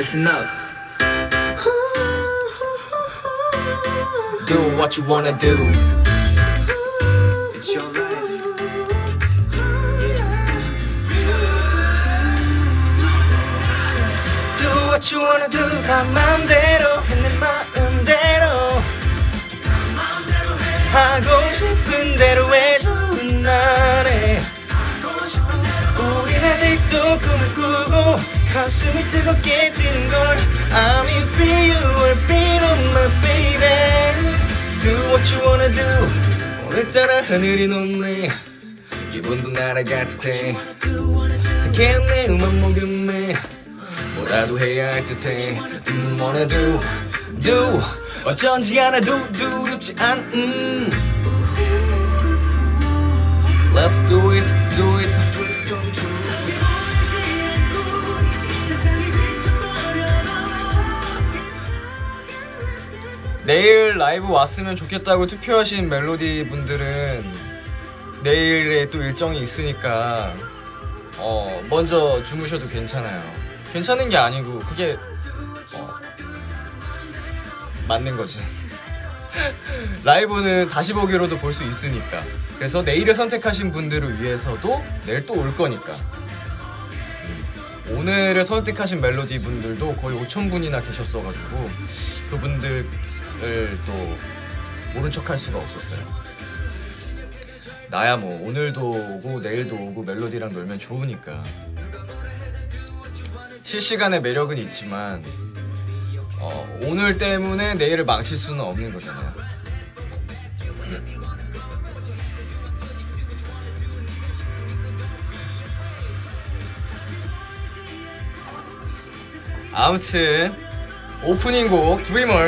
Listen up. Do what you wanna do. It's your life. Do what you wanna do. 다 맘대로 해 내 마음대로 하고 싶은 대로 해 좋은 날에 우린 아직도 꿈을 꾸고 가슴이 뜨겁게 뛰는 걸 I'm in for you or beat on my baby. Do what you wanna do. 오늘따라 하늘이 높네 기분도 날아가듯해 상쾌한 내 음악 모금에 뭐라도 해야 할 듯해 wanna do 어쩐지 하나도 두렵지 않은 Let's do it 내일 라이브 왔으면 좋겠다고 투표하신 멜로디 분들은 내일에 또 일정이 있으니까 먼저 주무셔도 괜찮아요. 괜찮은 게 아니고 그게 맞는 거지. 라이브는 다시 보기로도 볼 수 있으니까. 그래서 내일을 선택하신 분들을 위해서도 내일 또 올 거니까. 오늘을 선택하신 멜로디 분들도 거의 5,000분이나 계셨어가지고 그분들을 또 모른 척 할 수가 없었어요. 나야 뭐 오늘도 오고 내일도 오고 멜로디랑 놀면 좋으니까. 실시간의 매력은 있지만 오늘 때문에 내일을 망칠 수는 없는 거잖아요. 아무튼 오프닝 곡 드리머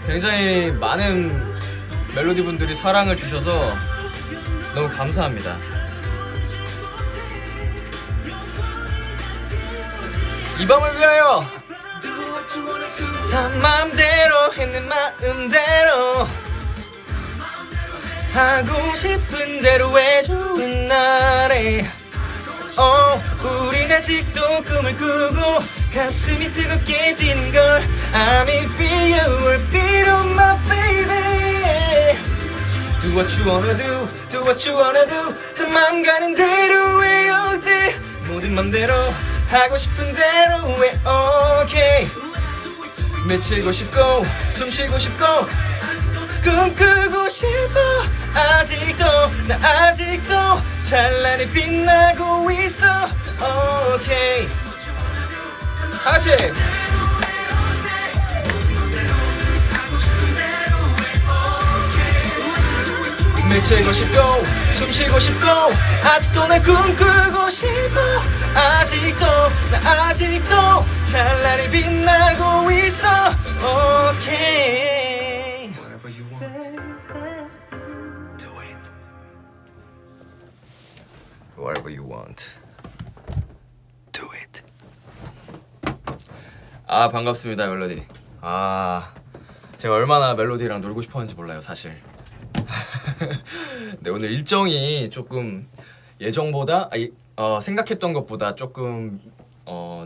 굉장히 많은 멜로디 분들이 사랑을 주셔서 너무 감사합니다. 이 밤을 위하여 다 맘대로 해 내 마음대로 하고 싶은 대로 해 좋은 날에 우린 아직도 꿈을 꾸고 가슴이 뜨겁게 뛰는 걸 I'm in for you or beat on my baby. Do what you wanna do what you wanna do 다 맘 가는 대로 해 all day 모든 맘대로 하고 싶은 대로 해 okay. 미치고 싶고 숨 쉬고 싶고 꿈꾸고 싶어 아직도 나 아직도 찬란히 빛나고 있어 okay. 다시 미치고 싶고 숨 쉬고 싶고 아직도 날 꿈꾸고 싶어 아직도 나 아직도 찬란히 빛나고 있어 okay. Whatever you want. Do it. Whatever you want. Do it. 아 반갑습니다 멜로디. 제가 얼마나 멜로디랑 놀고 싶었는지 몰라요 사실. 네, 오늘 일정이 조금 예정보다 생각했던 것보다 조금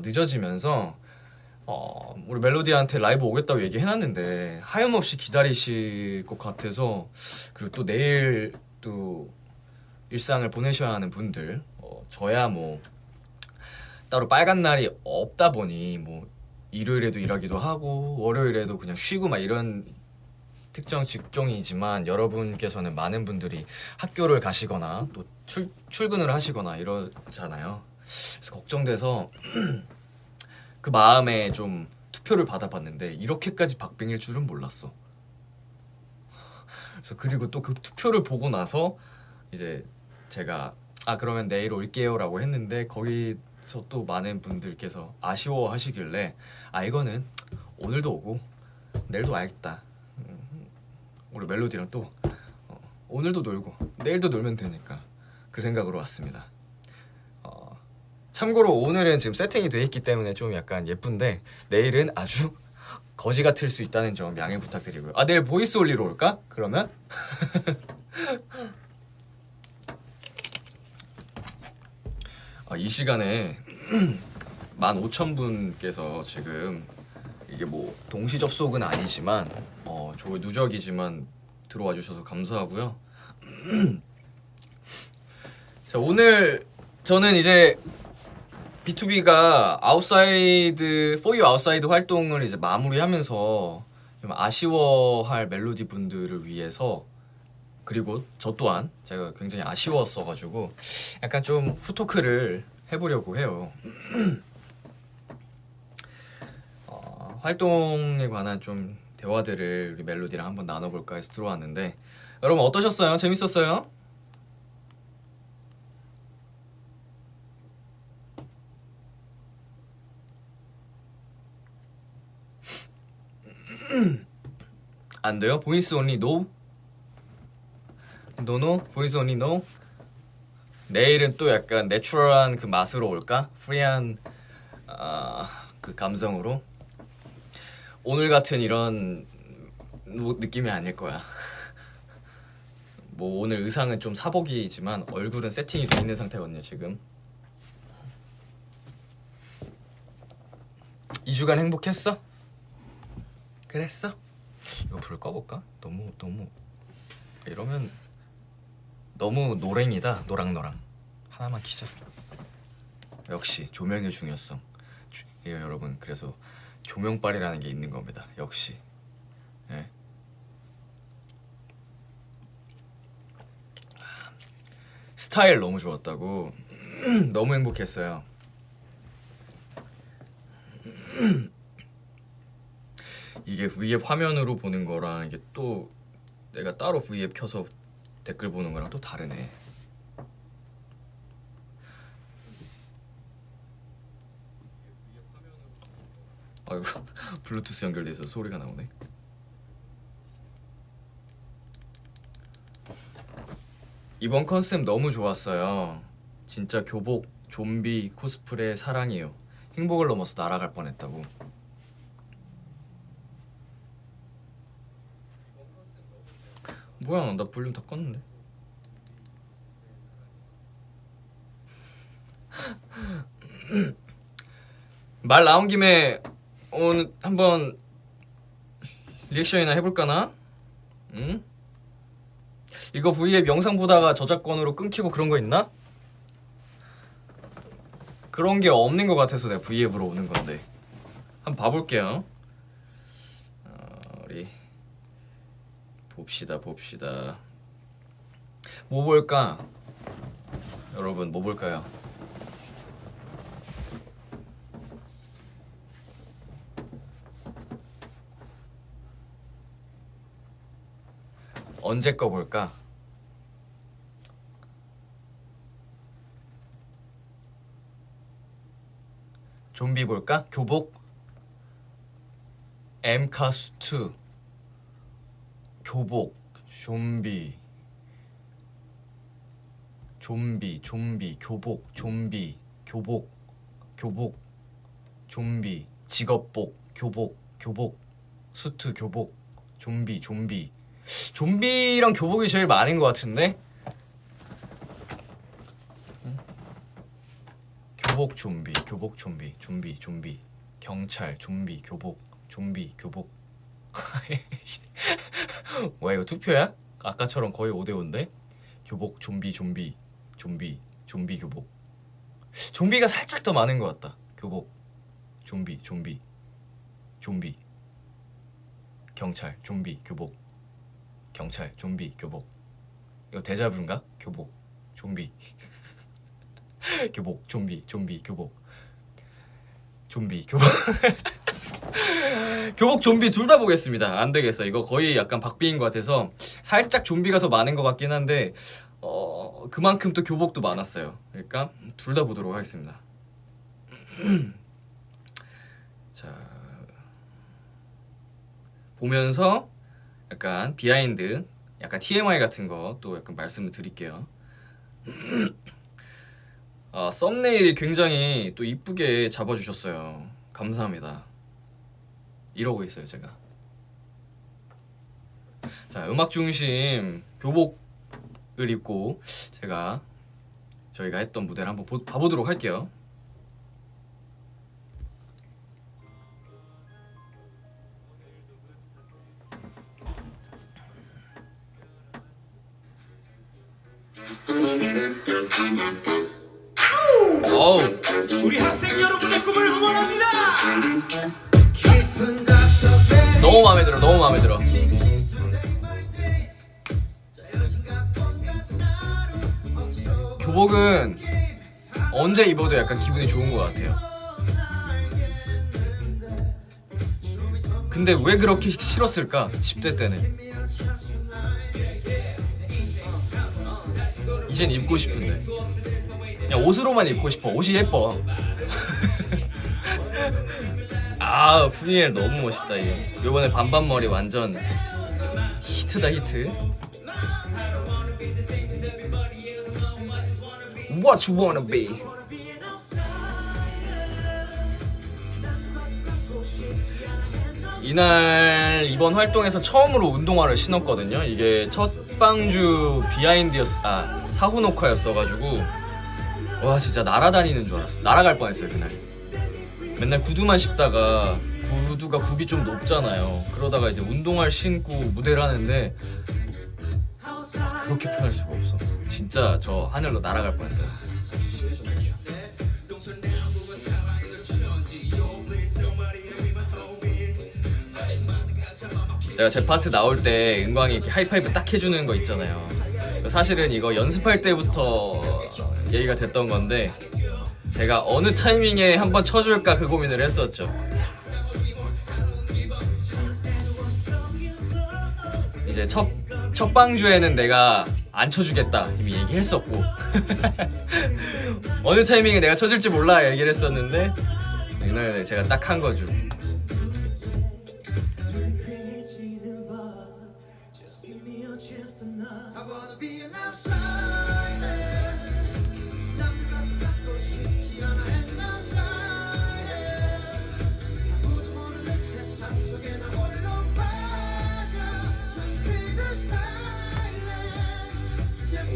늦어지면서 우리 멜로디한테 라이브 오겠다고 얘기해놨는데 하염없이 기다리실 것 같아서 그리고 또 내일 또 일상을 보내셔야 하는 분들 저야 뭐 따로 빨간 날이 없다 보니 뭐 일요일에도 일하기도 하고 월요일에도 그냥 쉬고 막 이런 특정 직종이지만 여러분께서는 많은 분들이 학교를 가시거나 또 출근을 하시거나 이러잖아요. 그래서 걱정돼서 그 마음에 좀 투표를 받아봤는데 이렇게까지 박빙일 줄은 몰랐어. 그래서 그리고 또 그 투표를 보고 나서 이제 제가 그러면 내일 올게요 라고 했는데 거기서 또 많은 분들께서 아쉬워하시길래 이거는 오늘도 오고 내일도 와야겠다. 우리 멜로디랑 또 오늘도 놀고 내일도 놀면 되니까 그 생각으로 왔습니다. 참고로 오늘은 지금 세팅이 돼 있기 때문에 좀 약간 예쁜데 내일은 아주 거지 같을 수 있다는 점 양해 부탁드리고요. 내일 보이스 올리러 올까? 그러면? 이 시간에 15,000분께서 지금 이게 뭐 동시 접속은 아니지만 저 누적이지만 들어와 주셔서 감사하고요. 자, 오늘 저는 이제 B2B가 아웃사이드 For You 아웃사이드 활동을 이제 마무리하면서 좀 아쉬워할 멜로디 분들을 위해서, 그리고 저 또한 제가 굉장히 아쉬웠어가지고 약간 좀 후토크를 해보려고 해요. 활동에 관한 좀 대화들을 우리 멜로디랑 한번 나눠볼까 해서 들어왔는데, 여러분 어떠셨어요? 재밌었어요? 안 돼요? 보이스 온리 노? 노노? 보이스 온리 노? 내일은 또 약간 내추럴한 그 맛으로 올까? 프리한 그 감성으로? 오늘 같은 이런 느낌이 아닐 거야. 뭐 오늘 의상은 좀 사복이지만 얼굴은 세팅이 돼 있는 상태거든요 지금. 2주간 행복했어? 그랬어? 이거 불 꺼볼까? 너무 이러면 너무 노랭이다. 노랑노랑 하나만 키자. 역시 조명의 중요성. 여러분, 그래서 조명빨이라는 게 있는 겁니다. 역시. 네. 스타일 너무 좋았다고. 너무 행복했어요. 이게 V앱 화면으로 보는 거랑 이게 또 내가 따로 V앱 켜서 댓글 보는 거랑 또 다르네. 아이고, 블루투스 연결돼 있어서 소리가 나오네. 이번 컨셉 너무 좋았어요. 진짜 교복, 좀비, 코스프레 사랑이요. 행복을 넘어서 날아갈 뻔했다고. 뭐야, 나 볼륨 다 껐는데. 말 나온 김에 오늘 한번 리액션이나 해볼까나? 응? 이거 V앱 영상 보다가 저작권으로 끊기고 그런 거 있나? 그런 게 없는 것 같아서 내가 V앱으로 오는 건데 한번 봐볼게요. 우리 봅시다. 뭐 볼까? 여러분 뭐 볼까요? 언제 거 볼까? 좀비 볼까? 교복? 엠카스2 교복 좀비 교복 좀비 교복 좀비 직업복 교복 수트 교복 좀비랑 교복이 제일 많은 것 같은데? 교복 좀비 경찰 좀비 교복 뭐야, 이거 투표야? 아까처럼 거의 5대5인데? 교복 좀비 교복 좀비가 살짝 더 많은 것 같다. 교복 좀비 경찰 좀비 교복 경찰 좀비 교복. 이거 데자뷰인가? 교복 좀비 교복 좀비 교복 교복 좀비 둘 다 보겠습니다. 안 되겠어. 이거 거의 약간 박빙인 것 같아서 살짝 좀비가 더 많은 것 같긴 한데 그만큼 또 교복도 많았어요. 그러니까 둘 다 보도록 하겠습니다. 자, 보면서 약간 비하인드, 약간 TMI 같은 거 또 약간 말씀을 드릴게요. 썸네일이 굉장히 또 이쁘게 잡아주셨어요. 감사합니다. 이러고 있어요 제가. 자, 음악 중심 교복을 입고 저희가 했던 무대를 한번 봐보도록 할게요. 어우 우리 학생 여러분의 꿈을 응원합니다. 너무 마음에 들어. 너무 마음에 들어. 교복은 언제 입어도 약간 기분이 좋은 것 같아요. 근데 왜 그렇게 싫었을까? 10대 때는. 이젠 입고 싶은데. 그냥 옷으로만 입고 싶어. 옷이 예뻐. 아, 푸니엘 너무 멋있다 이거. 요번에 반반머리 완전 히트다 히트. What you wanna be? 이날 이번 활동에서 처음으로 운동화를 신었거든요. 이게 첫 방주 사후 녹화였어가지고 와 진짜 날아다니는 줄 알았어. 날아갈 뻔했어요 그날. 맨날 구두만 신다가 구두가 굽이 좀 높잖아요. 그러다가 이제 운동화를 신고 무대를 하는데 그렇게 편할 수가 없어. 진짜 저 하늘로 날아갈 뻔했어요. 제가 제 파트 나올 때 은광이 이렇게 하이파이브 딱 해주는 거 있잖아요. 사실은 이거 연습할 때부터 얘기가 됐던 건데 제가 어느 타이밍에 한번 쳐줄까 그 고민을 했었죠. 이제 첫 방주에는 내가 안 쳐주겠다 이미 얘기했었고 어느 타이밍에 내가 쳐줄지 몰라 얘기를 했었는데 이날 제가 딱 한 거죠.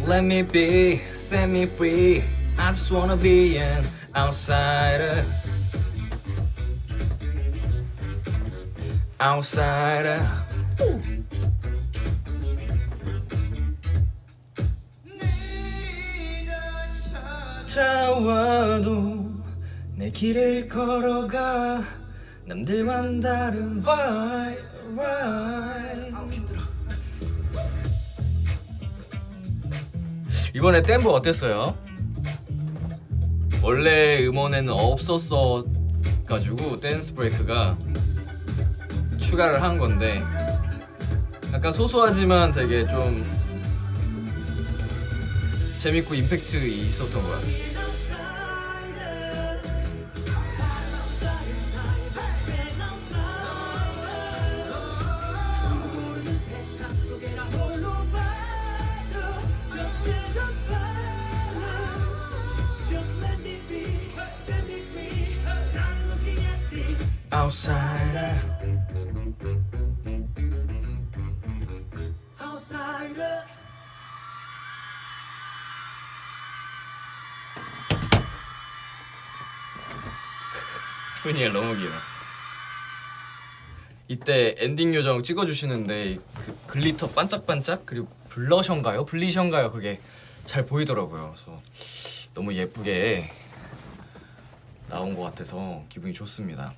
Let me be, set me free. I just wanna be an outsider. Outsider. 차와도 내 길을 걸어가 남들과는 다른 vibe. 이번에 댐브 어땠어요? 원래 음원에는 없었어 가지고 댄스 브레이크가 추가를 한 건데 약간 소소하지만 되게 좀 재밌고 임팩트 있었던 것 같아요. Outsider. Outsider. 푸니엘 너무 길어. 이때 엔딩 요정 찍어주시는데 그 글리터 반짝반짝 그리고 블리션가요? 그게 잘 보이더라고요. 그래서 너무 예쁘게 나온 것 같아서 기분이 좋습니다.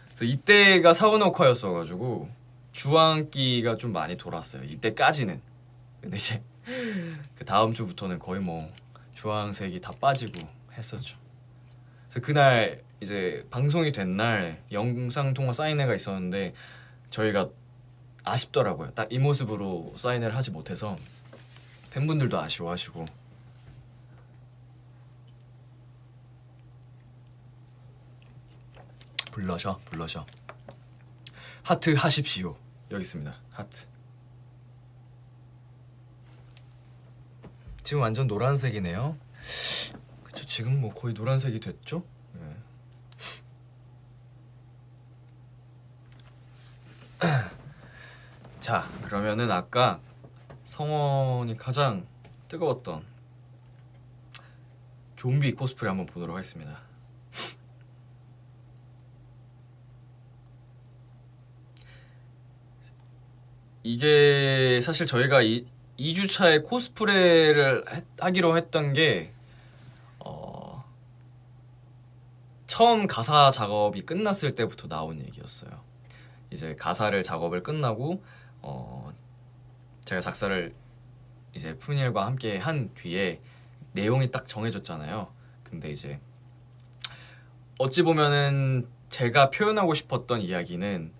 그래서 이때가 사우녹화였어가지고 주황기가 좀 많이 돌았어요. 이때까지는. 근데 이제 그 다음 주부터는 거의 뭐 주황색이 다 빠지고 했었죠. 그래서 그날 이제 방송이 된 날 영상통화 사인회가 있었는데 저희가 아쉽더라고요. 딱 이 모습으로 사인회를 하지 못해서 팬분들도 아쉬워하시고. 블러셔 하트 하십시오. 여기 있습니다. 하트. 지금 완전 노란색이네요. 그쵸, 지금 뭐 거의 노란색이 됐죠? 네. 자, 그러면은 아까 성원이 가장 뜨거웠던 좀비 코스프레 한번 보도록 하겠습니다. 이게 사실 저희가 2주차에 코스프레를 하기로 했던 게 처음 가사 작업이 끝났을 때부터 나온 얘기였어요. 이제 가사를 작업을 끝나고 제가 작사를 이제 푸니엘과 함께 한 뒤에 내용이 딱 정해졌잖아요. 근데 이제 어찌 보면은 제가 표현하고 싶었던 이야기는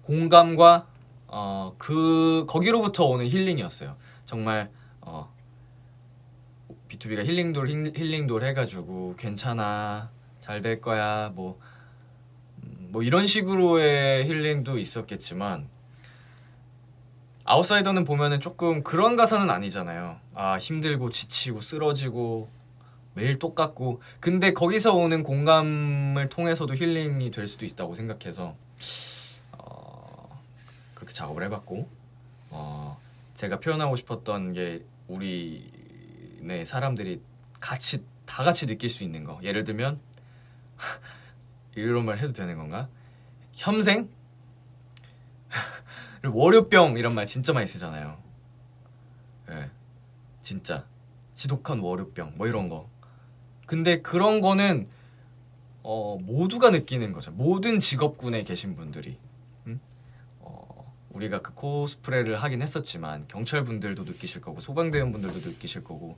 공감과 거기로부터 오는 힐링이었어요. 정말 B2B가 힐링돌 해가지고 괜찮아, 잘 될 거야, 뭐 이런 식으로의 힐링도 있었겠지만 아웃사이더는 보면은 조금 그런 가사는 아니잖아요. 아, 힘들고 지치고 쓰러지고 매일 똑같고, 근데 거기서 오는 공감을 통해서도 힐링이 될 수도 있다고 생각해서 그렇게 작업을 해봤고, 제가 표현하고 싶었던 게 우리네 사람들이 다 같이 느낄 수 있는 거. 예를 들면 이런 말 해도 되는 건가? 혐생? 월요병 이런 말 진짜 많이 쓰잖아요. 예, 진짜 지독한 월요병 뭐 이런 거. 근데 그런 거는 모두가 느끼는 거죠. 모든 직업군에 계신 분들이. 우리가 그 코스프레를 하긴 했었지만 경찰분들도 느끼실 거고 소방대원분들도 느끼실 거고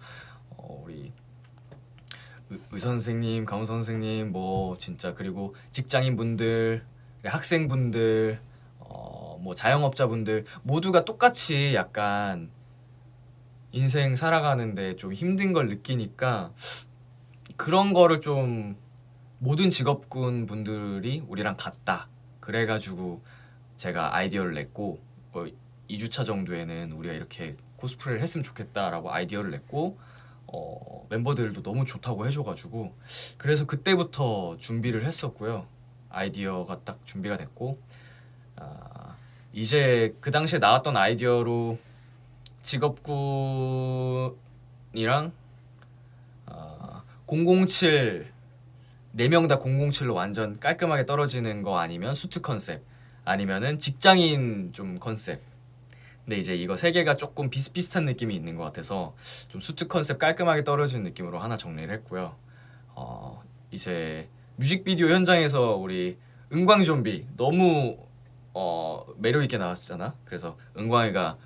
우리 의선생님, 간호선생님, 뭐 진짜, 그리고 직장인분들, 학생분들, 뭐 자영업자분들 모두가 똑같이 약간 인생 살아가는데 좀 힘든 걸 느끼니까 그런 거를 좀 모든 직업군 분들이 우리랑 같다. 그래가지고 제가 아이디어를 냈고 2주차 정도에는 우리가 이렇게 코스프레를 했으면 좋겠다라고 아이디어를 냈고 멤버들도 너무 좋다고 해줘가지고 그래서 그때부터 준비를 했었고요. 아이디어가 딱 준비가 됐고 이제 그 당시에 나왔던 아이디어로 직업군이랑 007 4명 다 007로 완전 깔끔하게 떨어지는 거, 아니면 수트 컨셉, 아니면은 직장인 좀 컨셉. 근데 이제 이거 세 개가 조금 비슷비슷한 느낌이 있는 것 같아서 좀 수트 컨셉 깔끔하게 떨어지는 느낌으로 하나 정리를 했고요. 이제 뮤직비디오 현장에서 우리 은광좀비 너무 매력있게 나왔잖아. 그래서 은광이가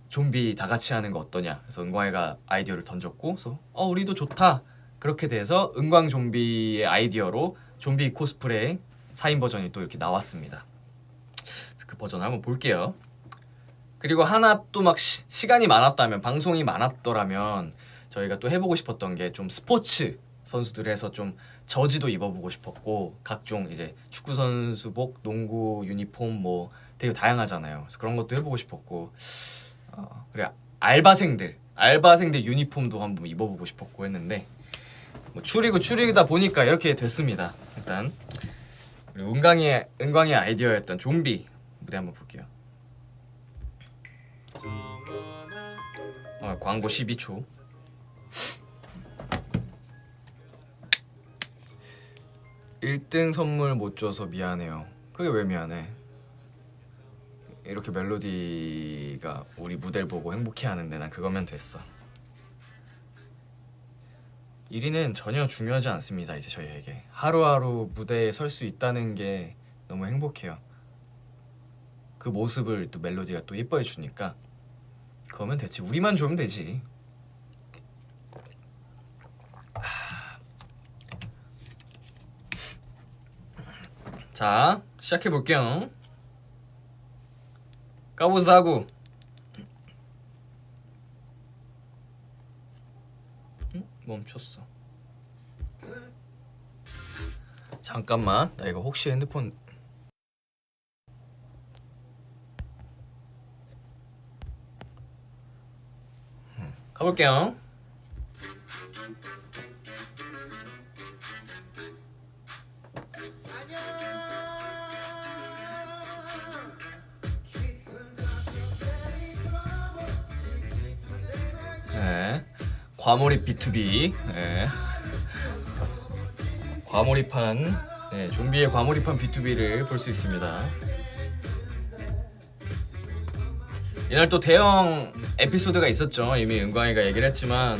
좀비 다 같이 하는 거 어떠냐, 그래서 은광이가 아이디어를 던졌고, 그래서 우리도 좋다. 그렇게 돼서 은광 좀비의 아이디어로 좀비 코스프레 4인 버전이 또 이렇게 나왔습니다. 그 버전 한번 볼게요. 그리고 하나 또 막 시간이 많았다면, 방송이 많았더라면 저희가 또 해보고 싶었던 게 좀 스포츠 선수들 해서 좀 저지도 입어보고 싶었고, 각종 이제 축구 선수복, 농구 유니폼 뭐 되게 다양하잖아요. 그래서 그런 것도 해보고 싶었고, 그래 알바생들 유니폼도 한번 입어보고 싶었고 했는데 뭐 추리다 보니까 이렇게 됐습니다. 일단 우리 은광의 아이디어였던 좀비 무대 한번 볼게요. 광고 12초. (1등) 선물 못 줘서 미안해요. 그게 왜 미안해? 이렇게 멜로디가 우리 무대를 보고 행복해하는데 난 그거면 됐어. 1위는 전혀 중요하지 않습니다. 이제 저희에게 하루하루 무대에 설 수 있다는 게 너무 행복해요. 그 모습을 또 멜로디가 또 예뻐해 주니까 그거면 됐지. 우리만 좋으면 되지. 자, 시작해 볼게요. 까보자구. 멈췄어. 잠깐만, 나 이거 혹시 핸드폰 가볼게요. 네, 과몰입 B2B. 네. 과몰입한, 네, 좀비의 과몰입한 B2B를 볼 수 있습니다. 이날 또 대형 에피소드가 있었죠. 이미 은광이가 얘기를 했지만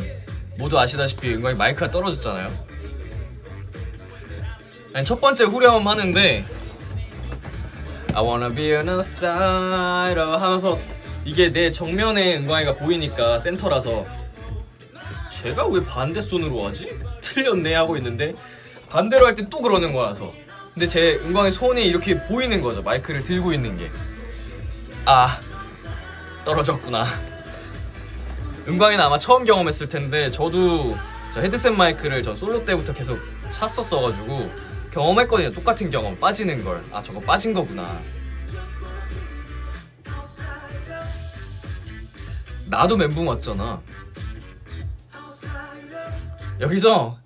모두 아시다시피 은광이 마이크가 떨어졌잖아요. 아니, 첫 번째 후렴 하는데 I wanna be an outsider 하면서 이게 내 정면에 은광이가 보이니까 센터라서 제가 왜 반대 손으로 하지? 틀렸네 하고 있는데 반대로 할 때 또 그러는 거라서 근데 제 은광이 손이 이렇게 보이는 거죠. 마이크를 들고 있는 게. 아 떨어졌구나. 은광이는 아마 처음 경험했을 텐데 저도 저 헤드셋 마이크를 전 솔로 때부터 계속 찼었어가지고 경험했거든요. 똑같은 경험 빠지는 걸. 아 저거 빠진 거구나. 나도 멘붕 왔잖아. 여기서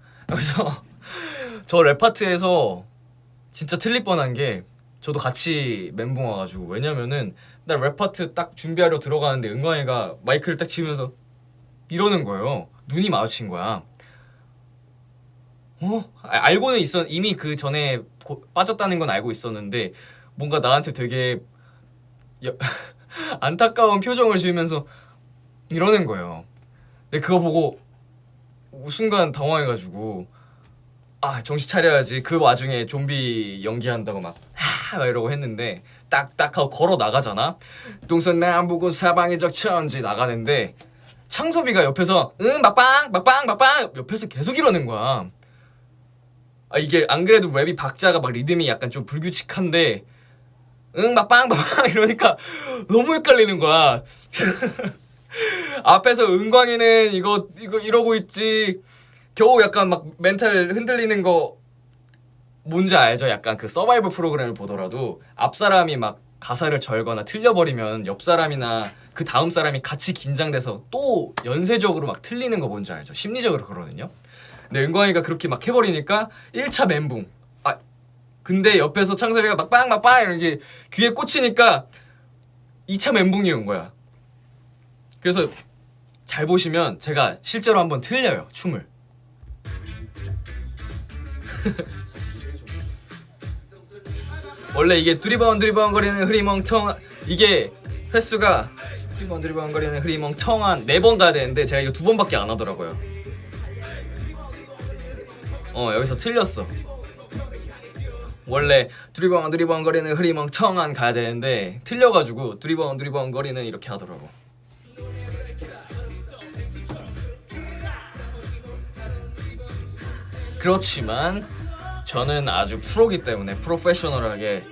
저 랩 파트에서 진짜 틀릴 뻔한 게 저도 같이 멘붕 와가지고 왜냐면은 나 랩 파트 딱 준비하려 들어가는데 은광이가 마이크를 딱 치면서 이러는 거예요. 눈이 마주친 거야. 알고는 이미 그 전에 빠졌다는 건 알고 있었는데 뭔가 나한테 되게 안타까운 표정을 지으면서 이러는 거예요. 근데 그거 보고 순간 당황해가지고 아 정신 차려야지. 그 와중에 좀비 연기한다고 막 이러고 했는데 딱딱 하고 걸어 나가잖아. 동서남북은 사방이적 천지 나가는데 창섭이가 옆에서 응 막빵 옆에서 계속 이러는 거야. 아 이게 안 그래도 랩이 박자가 막 리듬이 약간 좀 불규칙한데 응 막빵 이러니까 너무 헷갈리는 거야. 앞에서 은광이는 이거 이러고 있지. 겨우 약간 막 멘탈 흔들리는 거 뭔지 알죠? 약간 그 서바이벌 프로그램을 보더라도 앞 사람이 막 가사를 절거나 틀려버리면 옆 사람이나 그 다음 사람이 같이 긴장돼서 또 연쇄적으로 막 틀리는 거 뭔지 알죠? 심리적으로 그러거든요. 근데 은광이가 그렇게 막 해버리니까 1차 멘붕. 아 근데 옆에서 창섭이가 막 빵 이런 게 귀에 꽂히니까 2차 멘붕이 온 거야. 그래서 잘 보시면 제가 실제로 한번 틀려요 춤을. 원래 이게 두리번 거리는 흐리멍텅 이게 횟수가 두리번 거리는 흐리멍텅한 4번 가야 되는데 제가 이거 2번밖에 안 하더라고요. 여기서 틀렸어. 원래 두리번 거리는 흐리멍텅한 가야 되는데 틀려가지고 두리번 거리는 이렇게 하더라고. 그렇지만 저는 아주 프로기 때문에 프로페셔널하게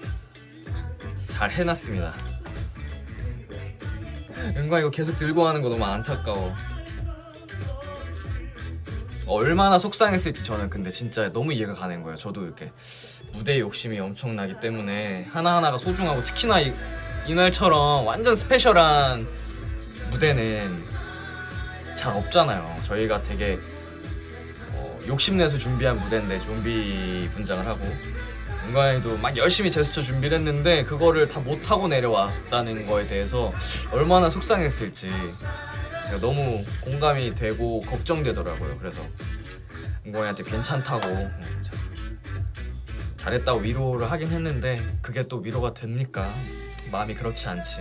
잘 해놨습니다. 은광 이거 계속 들고 하는 거 너무 안타까워. 얼마나 속상했을지 저는 근데 진짜 너무 이해가 가는 거예요. 저도 이렇게 무대 욕심이 엄청나기 때문에 하나하나가 소중하고 특히나 이날처럼 완전 스페셜한 무대는 잘 없잖아요. 저희가 되게 욕심내서 준비한 무대인데 좀비 분장을 하고 은광이도 막 열심히 제스처 준비를 했는데 그거를 다 못하고 내려왔다는 거에 대해서 얼마나 속상했을지 제가 너무 공감이 되고 걱정되더라고요. 그래서 은광이한테 괜찮다고 잘했다고 위로를 하긴 했는데 그게 또 위로가 됩니까? 마음이 그렇지 않지.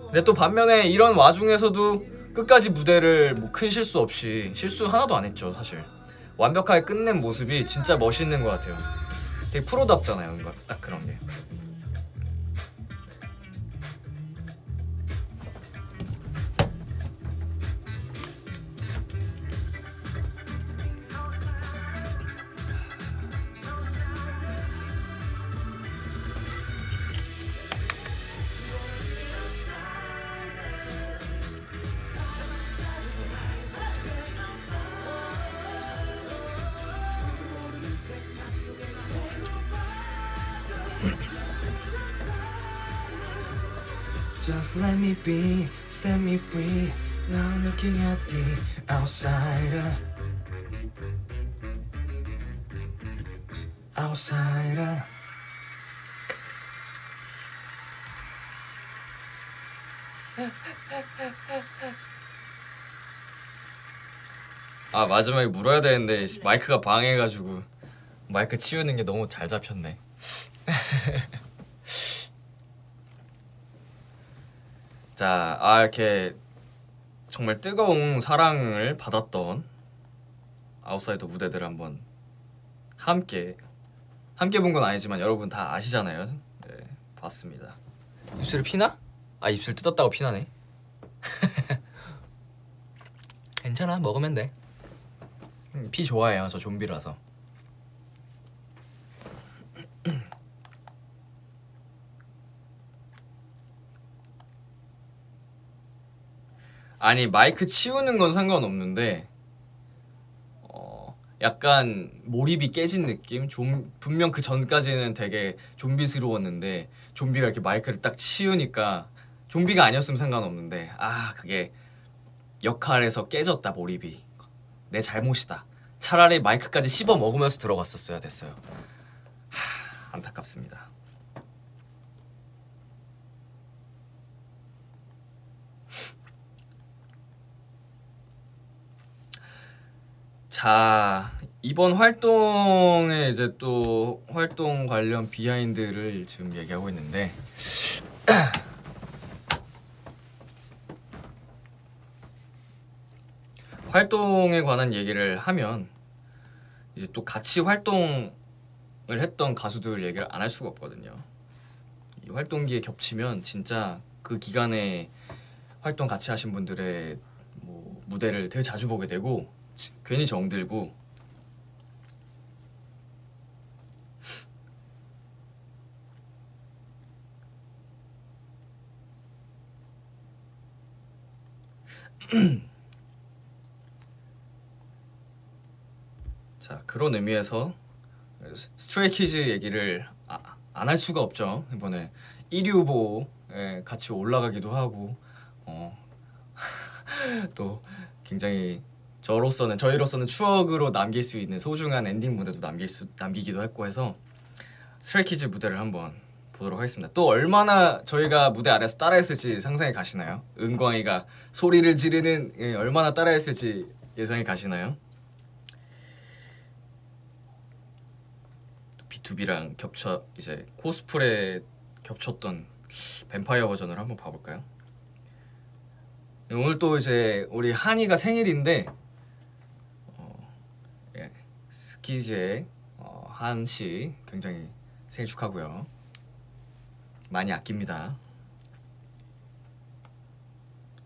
근데 또 반면에 이런 와중에서도 끝까지 무대를 뭐 큰 실수 없이 실수 하나도 안 했죠. 사실 완벽하게 끝낸 모습이 진짜 멋있는 것 같아요. 되게 프로답잖아요. 딱 그런 게. Just let me be, set me free. Now I'm looking at the outsider. Outsider. 아 마지막에 물어야 되는데 마이크가 방해해가지고 마이크 치우는 게 너무 잘 잡혔네. 자, 이렇게 정말 뜨거운 사랑을 받았던 아웃사이더 무대들을 한번 함께 본 건 아니지만 여러분 다 아시잖아요. 네, 봤습니다. 입술이 피나? 입술 뜯었다고 피나네. 괜찮아, 먹으면 돼. 피 좋아해요. 저 좀비라서. 아니, 마이크 치우는 건 상관없는데 약간 몰입이 깨진 느낌? 분명 그 전까지는 되게 좀비스러웠는데 좀비가 이렇게 마이크를 딱 치우니까 좀비가 아니었으면 상관없는데 그게 역할에서 깨졌다. 몰입이 내 잘못이다. 차라리 마이크까지 씹어 먹으면서 들어갔었어야 됐어요. 안타깝습니다. 자, 이번 활동에 이제 또 활동 관련 비하인드를 지금 얘기하고 있는데 활동에 관한 얘기를 하면 이제 또 같이 활동을 했던 가수들 얘기를 안 할 수가 없거든요. 이 활동기에 겹치면 진짜 그 기간에 활동 같이 하신 분들의 뭐 무대를 되게 자주 보게 되고 괜히 정들고 자, 그런 의미에서 스트레이키즈 얘기를 안 할 수가 없죠. 이번에 1위 후보에 같이 올라가기도 하고 또 굉장히 저희로서는 추억으로 남길 수 있는 소중한 엔딩 무대도 남기기도 했고 해서 스트레이키즈 무대를 한번 보도록 하겠습니다. 또 얼마나 저희가 무대 아래서 따라했을지 상상이 가시나요? 은광이가 소리를 지르는 얼마나 따라했을지 예상이 가시나요? B2B랑 이제 코스프레 겹쳤던 뱀파이어 버전을 한번 봐볼까요? 오늘 또 이제 우리 한이가 생일인데 스키즈의 한씨 굉장히 생일 축하고요. 많이 아낍니다.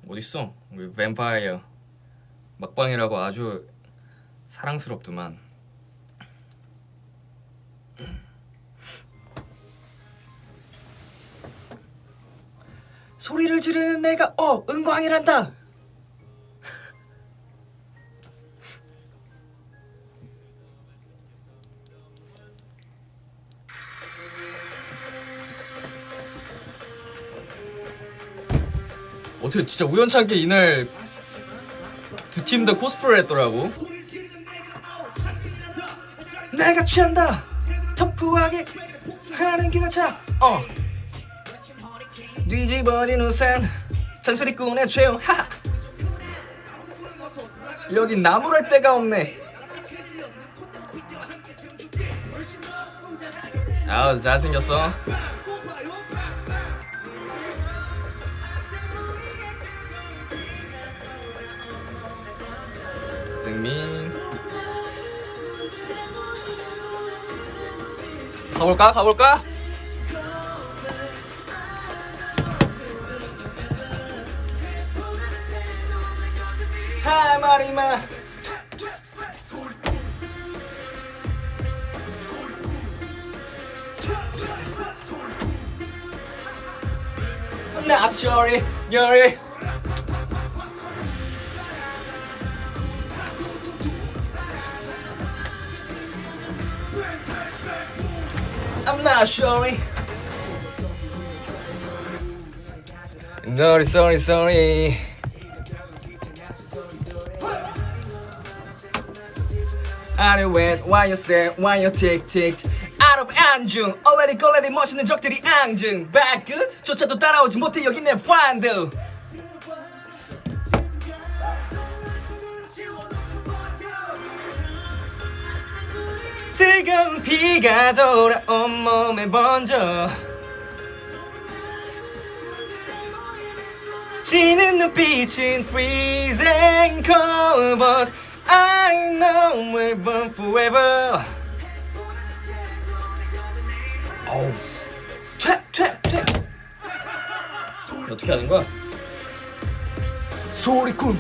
어딨어? 우리 뱀파이어 막방이라고 아주 사랑스럽더만. 소리를 지르는 내가 은광이란다. 어떻게 진짜 우연찮게 이날 두 팀 다 코스프레를 했더라고. 내가 취한다. 터프하게 하는 기관차. 뒤집어진 우산 잔소리꾼의 죄요. 하하. 여긴 나무랄 데가 없네. 잘생겼어. 승민 가볼까? 할 말이 많아. I'm not sorry, you're I'm not sorry. Sorry. I wait while you say, while you tick. Out of 안중, already 멋있는 적들이 앙증. Back good? 조차도 따라오지 못해 여기 내 반도. 뜨거운 비가 돌아온 몸에 번져. 지는 눈빛은 freezing cold but I know we're born forever. 어우 퇴 어떻게 하는 거야? 소리꾼.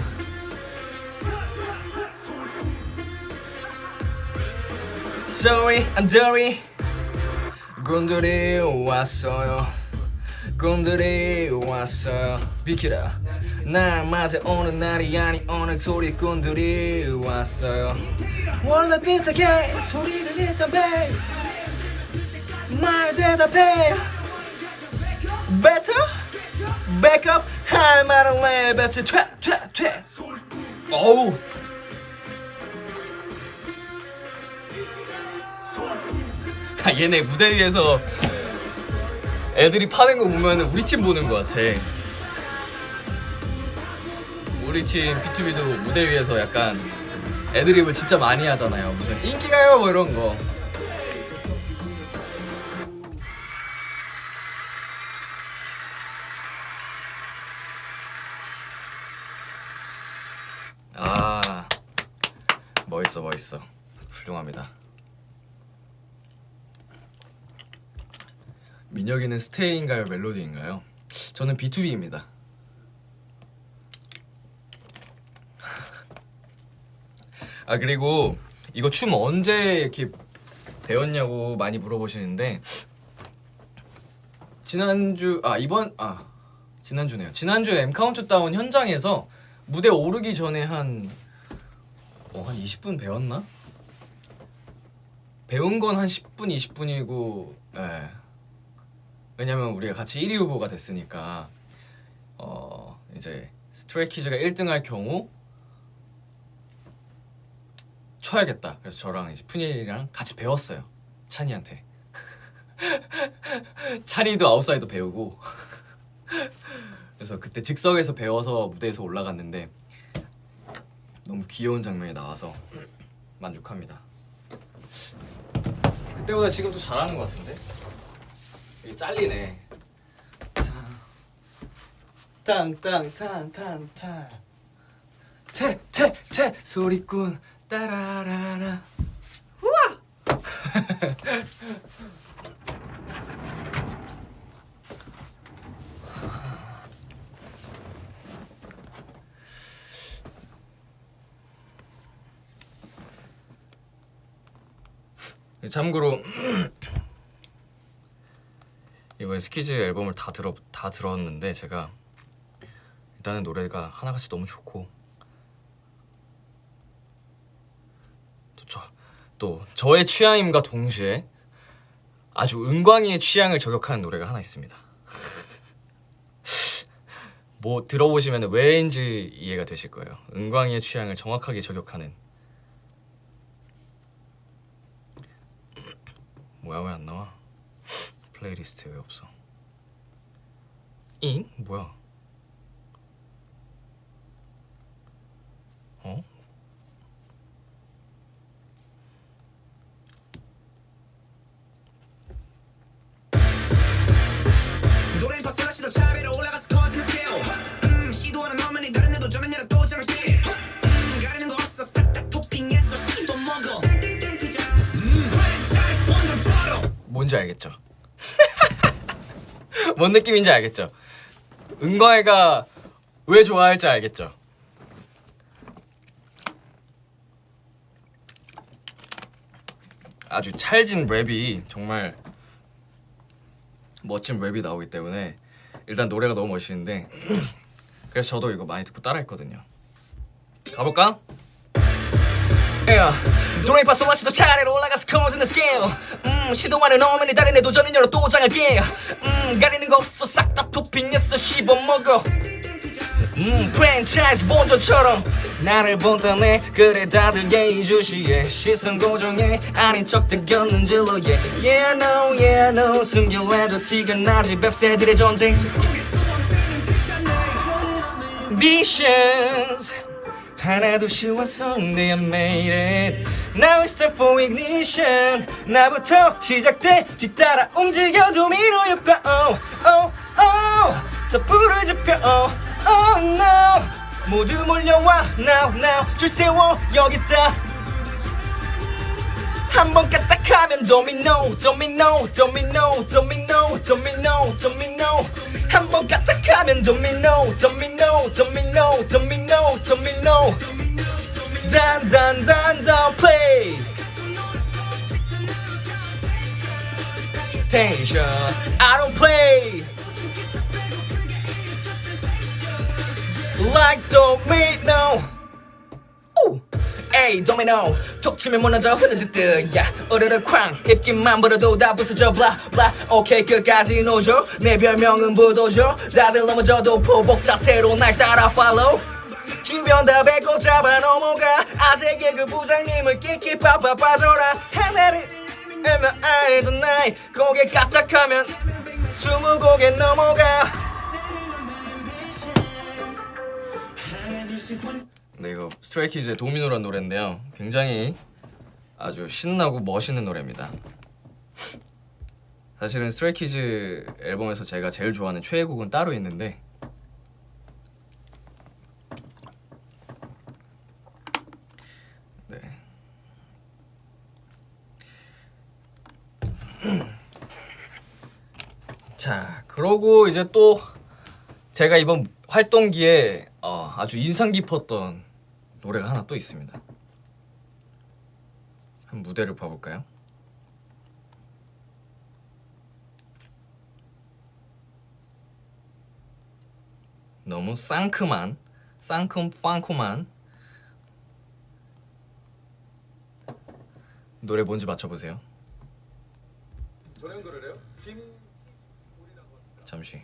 Sorry, I'm dirty. 꾼들이 왔어요. 꾼들이 왔어요. 비키라. 날 맞아 오는 날이 아니 오늘 소리꾼들이 왔어요. 원래 비슷하게 소리를 일단 배. 말 대답해. Better, back up. 할 말은 왜 뱉지? 퇴. 어우. 얘네 무대 위에서 애들이 파는 거 보면 우리 팀 보는 거 같아. 우리 팀 B2B도 무대 위에서 약간 애드립을 진짜 많이 하잖아요. 무슨 인기가요 뭐 이런 거. 아 멋있어. 훌륭합니다. 민혁이는 스테이인가요? 멜로디인가요? 저는 B2B입니다. 아 그리고 이거 춤 언제 이렇게 배웠냐고 많이 물어보시는데 지난주네요. 지난주 M 카운트다운 현장에서 무대 오르기 전에 한 20분 배웠나? 배운 건 한 10분, 20분이고 네. 왜냐면 우리가 같이 1위 후보가 됐으니까 이제 스트레이키즈가 1등 할 경우 쳐야겠다. 그래서 저랑 이제 푸니엘이랑 같이 배웠어요. 찬이한테. 찬이도 아웃사이더 배우고 그래서 그때 즉석에서 배워서 무대에서 올라갔는데 너무 귀여운 장면이 나와서 만족합니다. 그때보다 지금 더 잘하는 것 같은데? 이게 잘리네. 땅땅탕탕탕 퇴 소리꾼 따라라라 우와. 참고로 이번에 스키즈 앨범을 다 들었는데 제가 일단은 노래가 하나같이 너무 좋고 또 저의 취향임과 동시에 아주 은광이의 취향을 저격하는 노래가 하나 있습니다. 뭐 들어보시면 왜인지 이해가 되실 거예요. 은광이의 취향을 정확하게 저격하는. 뭐야 왜 안 나와? 플레이리스트에 왜 없어? 잉? 뭐야? 어? 노래는 파스라시도 차례로 올라가서 커지는 스케일 시도하는 너만이 다른 애도 저는 얘랑 또 장할게 가리는 거 없어 싹 다 토핑해서 씹어먹어 뭔지 알겠죠? 뭔 느낌인지 알겠죠? 은광이가 왜 좋아할지 알겠죠? 아주 찰진 랩이 정말 멋진 랩이 나오기 때문에 일단 노래가 너무 멋있는데 그래서 저도 이거 많이 듣고 따라했거든요. 가볼까? 도레미파 솔라시도 차례로 올라가서 커지는 스케일 시도하는 너만이 다른 애 도전인 여러 또 장할게 가리는 거 없어 싹 다 토핑해서 씹어먹어 프랜차이즈 본전처럼 나를 본다네 그래 다들 예의 주시해 시선 고정해 아닌 척 대겼는 질로 yeah yeah I know 숨겨놔도 티가 나지 뱁새들의 전쟁 Visions 하나도 쉬워서 they made it Now it's time for ignition 나부터 시작돼 뒤따라 움직여 도미노 효과 oh oh oh 더 불을 지펴 oh oh 모두 몰려와 now now 줄 세워 여기다 한번 까딱하면 도미노 도미노 도미노 도미노 도미노 도미노 한번 까딱하면 도미노 도미노 도미노 도미노 도미노 단단단단 play tension I don't play like domino 오 에이 도미노 톡 치면 무너져 흐르듯 야 으르르 쾅 입김만 불어도 다 부서져 블라 블라 오케이 끝까지 노죠 내 별명은 부도죠 다들 넘어져도 포복 자세로 날 따라 follow 주변 다 배꼽 잡아 넘어가 아재 개그 부장님을 끼끼 빠빠 빠져라 하나를 에면 아이도 나이 고개 까딱하면 20곡에 넘어가 네, 이거 스트레이키즈의 도미노란 노래인데요. 굉장히 아주 신나고 멋있는 노래입니다. 사실은 스트레이키즈 앨범에서 제가 제일 좋아하는 최애곡은 따로 있는데 네. 자, 그러고 이제 또 제가 이번 활동기에 아주 인상 깊었던 노래가 하나 또 있습니다. 한 무대를 봐볼까요? 너무 상큼한 팡큼한 노래 뭔지 맞춰보세요. 노래 노래래요? 잠시.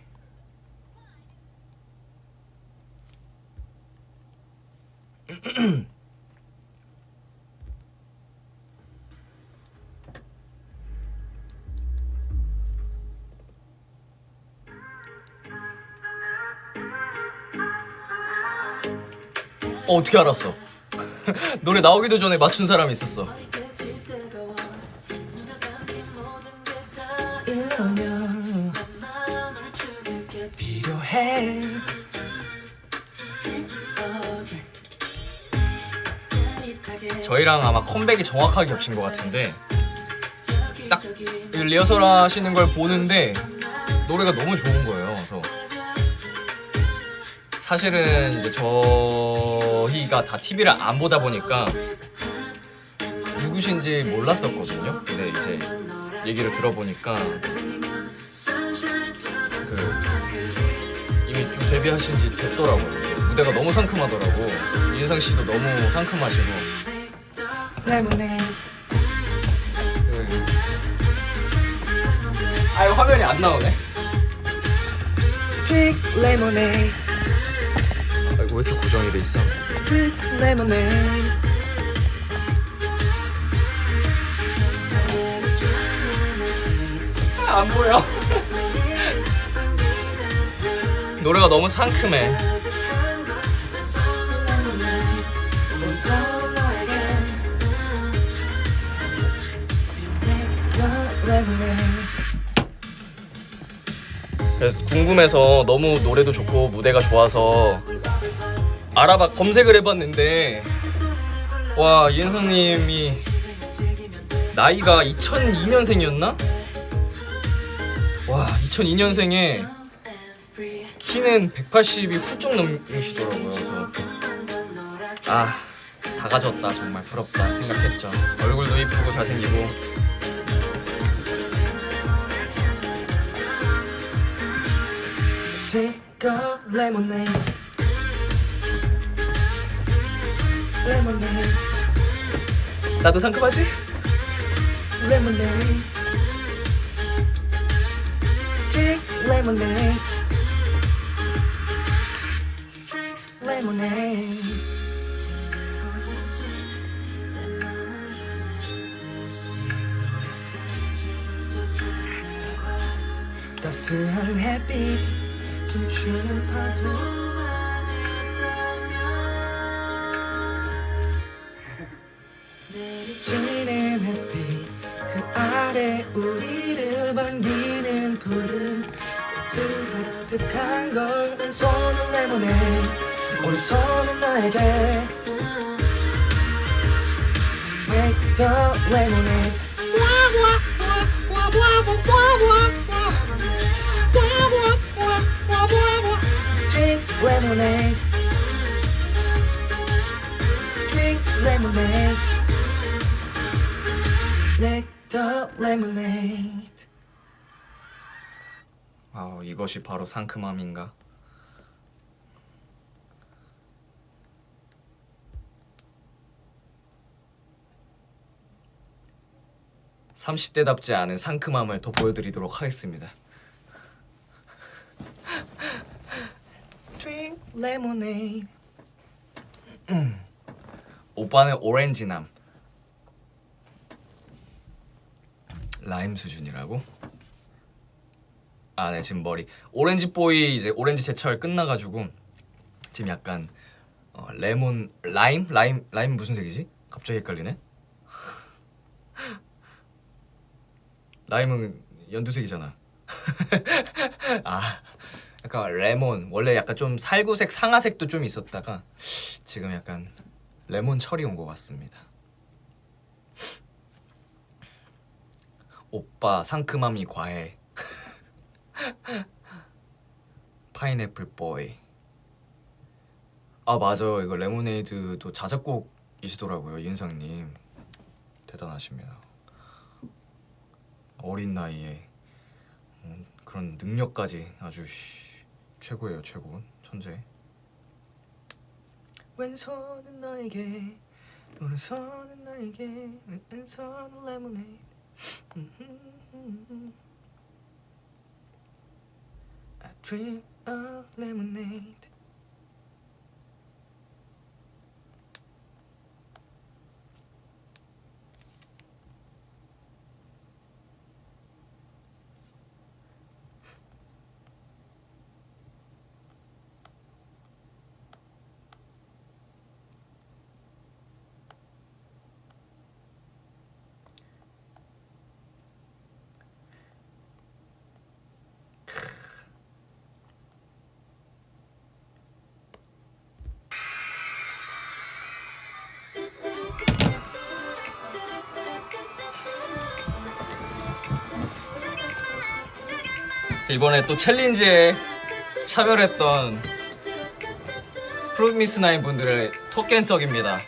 어떻게 알았어? 노래 나오기도 전에 맞춘 사람이 있었어. 이러면 필요해 저희랑 아마 컴백이 정확하게 겹친 것 같은데 딱 리허설 하시는 걸 보는데 노래가 너무 좋은 거예요. 그래서 사실은 이제 저희가 다 TV를 안 보다 보니까 누구신지 몰랐었거든요. 근데 이제 얘기를 들어보니까 이미 좀 데뷔하신 지 됐더라고요. 무대가 너무 상큼하더라고. 이은상 씨도 너무 상큼하시고. 레모네이드 아, 이거 화면이 안 나오네. 드릭 레모네이드 아이고, 왜 이렇게 고정이 돼 있어? 드릭 레모네이드 안 보여. 노래가 너무 상큼해. 그래서 궁금해서 너무 노래도 좋고 무대가 좋아서 검색을 해봤는데 와, 이은성님이 나이가 2002년생이었나? 와, 2002년생에 키는 180이 훌쩍 넘으시더라고요. 그래서 다 가졌다, 정말 부럽다 생각했죠. 얼굴도 이쁘고 잘생기고. Take a lemonade Lemonade 나도 상큼하지? Lemonade Drink lemonade Lemonade 따스한 햇빛 춤추는 파도 내리치는 햇빛 그 아래 우리를 반기는 푸른 꽃들 가득한 걸 왼손은 레모네이드 오른손은 너에게 Make the lemonade Drink lemonade Drink lemonade Make the lemonade 이것이 바로 상큼함인가? (30대답지) 않은 상큼함을 돋보여드리도록 하겠습니다. Drink lemonade 오빠는 오렌지남. 라임 수준이라고? 네, 지금 머리 오렌지 보이 이제 오렌지 제철 끝나가지고 지금 약간 레몬 라임 무슨 색이지? 갑자기 헷갈리네. 라임은 연두색이잖아. 약간 레몬 원래 약간 좀 살구색 상아색도 좀 있었다가 지금 약간 레몬 철이 온 것 같습니다. 오빠 상큼함이 과해. 파인애플 보이. 맞아, 이거 레모네이드도 자작곡이시더라고요. 이은상님 대단하십니다. 어린 나이에 그런 능력까지 아주 최고예요. 최고 천재. 왼손은 너에게 오른손은 너에게 왼손은 레모네이드 I drink a lemonade 이번에 또 챌린지에 참여했던 프로미스9 분들의 톡앤톡입니다.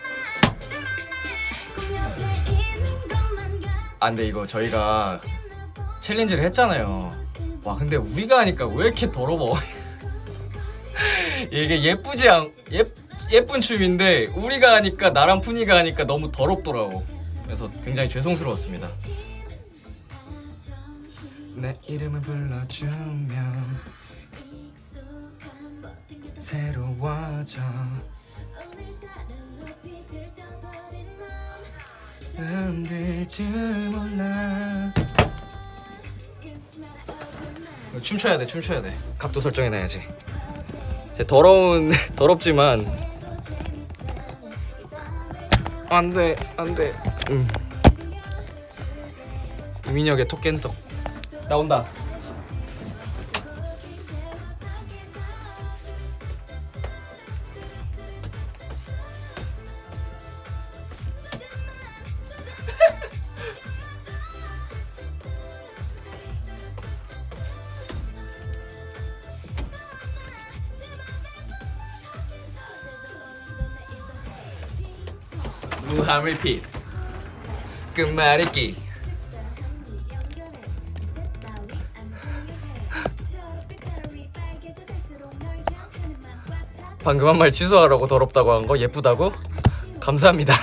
근데 이거 저희가 챌린지를 했잖아요. 와, 근데 우리가 하니까 왜 이렇게 더러워. 이게 예쁜 춤인데 우리가 하니까, 나랑 푸니가 하니까 너무 더럽더라고. 그래서 굉장히 죄송스러웠습니다. 내 이름을 불러주면 새로워져 흔들지 몰라 춤춰야 돼. 각도 설정해놔야지. 더럽지만 안돼. 이민혁의 톡앤톡 나온다. 무한 리피트 끝말잇기. 방금 한 말 취소하라고. 더럽다고 한 거 예쁘다고? 감사합니다.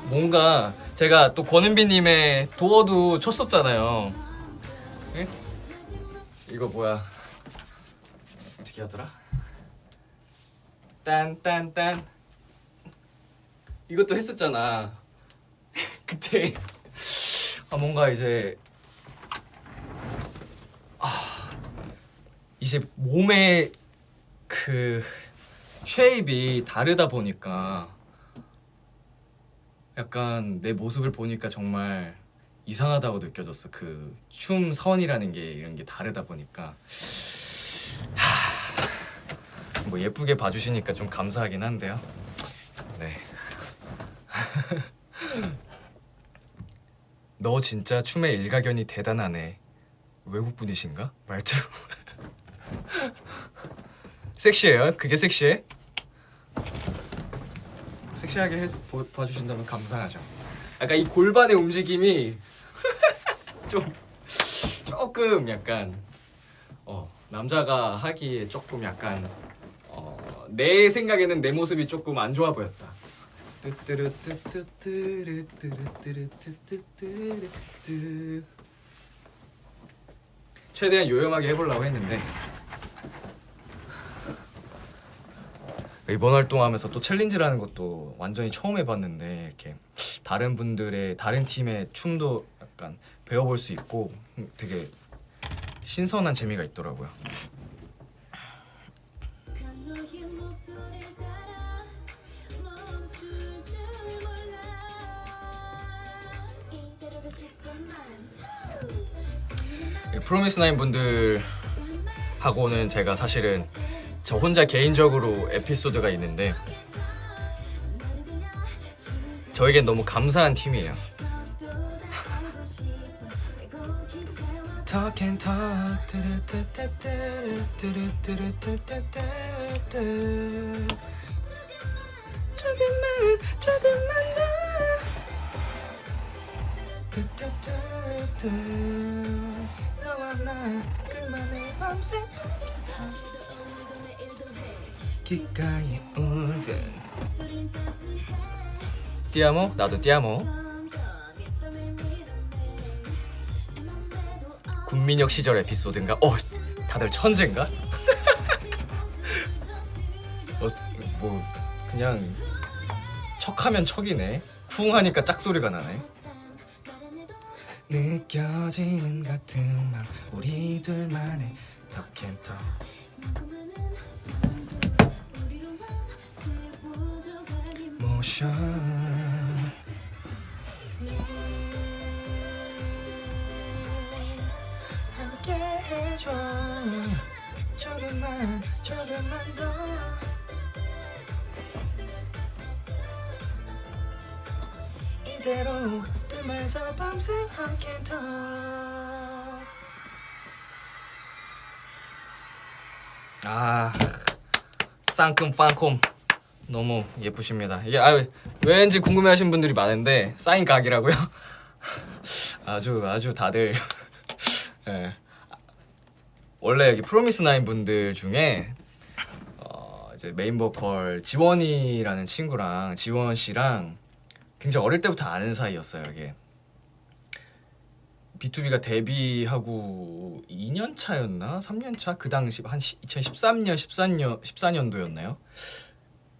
뭔가 제가 또 권은비님의 도어도 쳤었잖아요. 예? 이거 뭐야? 어떻게 하더라? 딴딴딴 이것도 했었잖아. 그때 뭔가 이제 몸의 그 쉐입이 다르다 보니까 약간 내 모습을 보니까 정말 이상하다고 느껴졌어. 그 춤 선이라는 게 이런 게 다르다 보니까 뭐 예쁘게 봐주시니까 좀 감사하긴 한데요. 네. 너 진짜 춤의 일가견이 대단하네. 외국 분이신가? 말투. 섹시해요? 그게 섹시해? 섹시하게 봐주신다면 감사하죠. 약간 이 골반의 움직임이 조금 약간 남자가 하기에 조금 약간 내 생각에는 내 모습이 조금 안 좋아 보였다. 최대한 요염하게 해보려고 했는데 이번 활동하면서 또 챌린지라는 것도 완전히 처음 해봤는데 이렇게 다른 분들의 다른 팀의 춤도 약간 배워볼 수 있고 되게 신선한 재미가 있더라고요. 프로미스나인 분들하고는 제가 사실은 저 혼자 개인적으로 에피소드가 있는데 저에겐 너무 감사한 팀이에요. Talk and talk. 조금만 더 너와 나 그만의 밤새 귓가에 울든 띠아모? 나도 띠아모. 군민혁 시절 에피소드인가? 다들 천재인가? 뭐 그냥 척하면 척이네. 쿵 하니까 짝소리가 나네. 느껴지는 같은 맘 우리 둘만의 턱앤턱 모션 함께 해줘 조금만 더 이대로 둘만서 밤새 함께 더 쌍큼 빵콤 너무 예쁘십니다. 이게 왠지 궁금해하시는 분들이 많은데 사인 각이라고요? 아주 다들 네. 원래 여기 프로미스나인 분들 중에 이제 메인 보컬 지원이라는 친구랑 지원 씨랑 굉장히 어릴 때부터 아는 사이였어요. 이게 B2B가 데뷔하고 2년 차였나? 3년 차? 그 당시 한 2013년, 14년도였나요?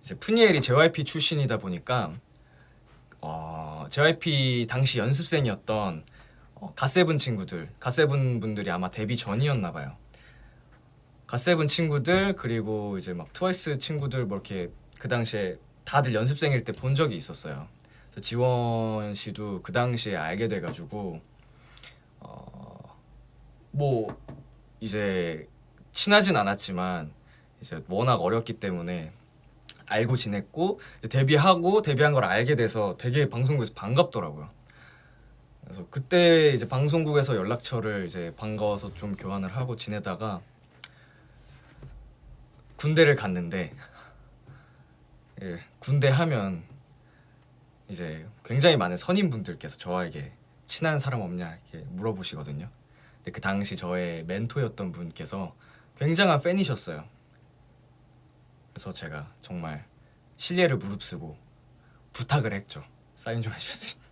이제 푸니엘이 JYP 출신이다 보니까 JYP 당시 연습생이었던 갓세븐 친구들, 갓세븐 분들이 아마 데뷔 전이었나 봐요. 갓세븐 친구들 그리고 이제 막 트와이스 친구들 뭐 이렇게 그 당시에 다들 연습생일 때 본 적이 있었어요. 그래서 지원 씨도 그 당시에 알게 돼가지고 뭐 이제 친하진 않았지만 이제 워낙 어렸기 때문에 알고 지냈고 데뷔한 걸 알게 돼서 되게 방송국에서 반갑더라고요. 그래서 그때 이제 방송국에서 연락처를 이제 반가워서 좀 교환을 하고 지내다가 군대를 갔는데 군대 하면 이제 굉장히 많은 선임분들께서 저에게 친한 사람 없냐 이렇게 물어보시거든요. 근데 그 당시 저의 멘토였던 분께서 굉장한 팬이셨어요. 그래서 제가 정말 실례를 무릅쓰고 부탁을 했죠. 사인 좀 해줄 수 있냐.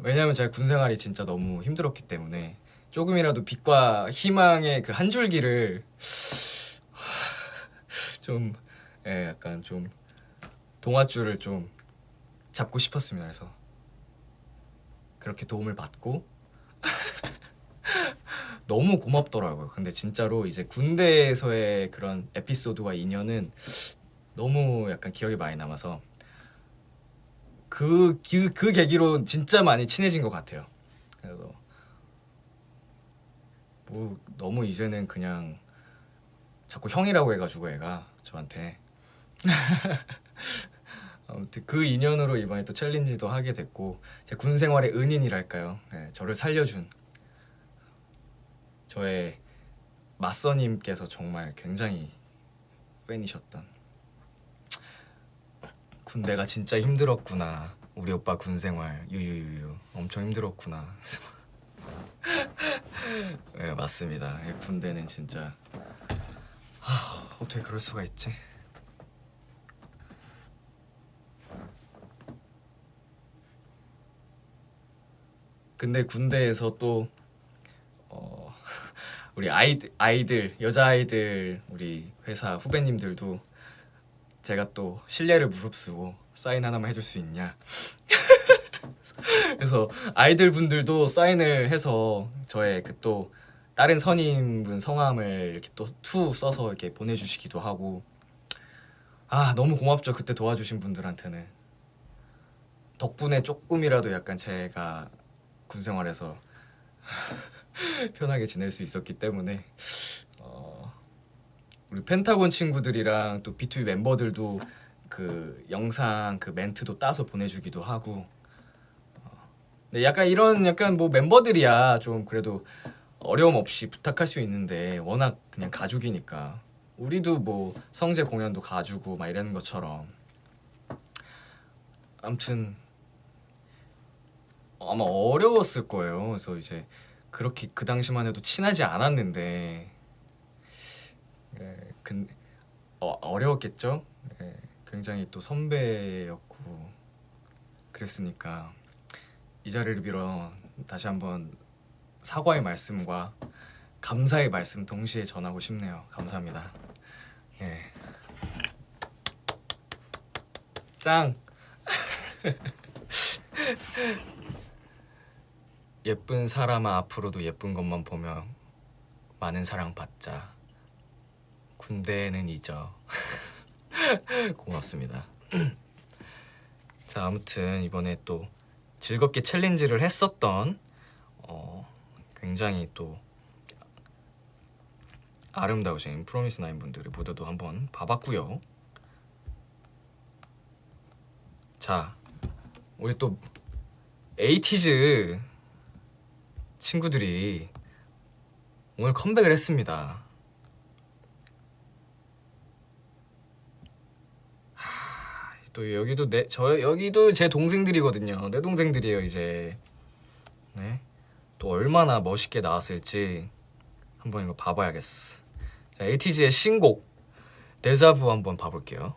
왜냐면 제가 군 생활이 진짜 너무 힘들었기 때문에 조금이라도 빛과 희망의 그 한 줄기를 좀 약간 좀 동아줄을 좀 잡고 싶었습니다. 그래서 그렇게 도움을 받고 너무 고맙더라고요. 근데 진짜로 이제 군대에서의 그런 에피소드와 인연은 너무 약간 기억에 많이 남아서 그 계기로 진짜 많이 친해진 것 같아요. 그래서 뭐 너무 이제는 그냥 자꾸 형이라고 해가지고 애가 저한테 아무튼 그 인연으로 이번에 또 챌린지도 하게 됐고 제 군 생활의 은인이랄까요. 네, 저를 살려준 저의 맞서님께서 정말 굉장히 팬이셨던. 군대가 진짜 힘들었구나. 우리 오빠 군 생활 유유유유 엄청 힘들었구나. 네, 맞습니다. 군대는 진짜 어떻게 그럴 수가 있지? 근데 군대에서 또 우리 아이들 여자아이들 우리 회사 후배님들도 제가 또 신뢰를 무릅쓰고 사인 하나만 해줄 수 있냐 그래서 아이들 분들도 사인을 해서 저의 그 또 다른 선임분 성함을 이렇게 또 투 써서 이렇게 보내주시기도 하고 너무 고맙죠. 그때 도와주신 분들한테는 덕분에 조금이라도 약간 제가 군 생활에서 편하게 지낼 수 있었기 때문에 우리 펜타곤 친구들이랑 또 B2B 멤버들도 그 영상 그 멘트도 따서 보내주기도 하고 네, 약간 이런 약간 뭐 멤버들이야 좀 그래도 어려움 없이 부탁할 수 있는데 워낙 그냥 가족이니까 우리도 뭐 성재 공연도 가주고 막 이러는 것처럼 아무튼 아마 어려웠을 거예요. 그래서 이제 그렇게 그 당시만 해도 친하지 않았는데 어려웠겠죠. 굉장히 또 선배였고 그랬으니까 이 자리를 빌어 다시 한번 사과의 말씀과 감사의 말씀 동시에 전하고 싶네요. 감사합니다. 짱! 예쁜 사람아 앞으로도 예쁜 것만 보며 많은 사랑 받자. 군대는 잊어. 고맙습니다. 자, 아무튼 이번에 또 즐겁게 챌린지를 했었던 굉장히 또 아름다우신 프로미스나인 분들의 무대도 한번 봐봤고요. 자, 우리 또 에이티즈 친구들이 오늘 컴백을 했습니다. 또 여기도 여기도 제 동생들이거든요. 내 동생들이에요 이제. 네. 또 얼마나 멋있게 나왔을지 한번 이거 봐봐야겠어. 자, 에이티즈의 신곡 데자부 한번 봐볼게요.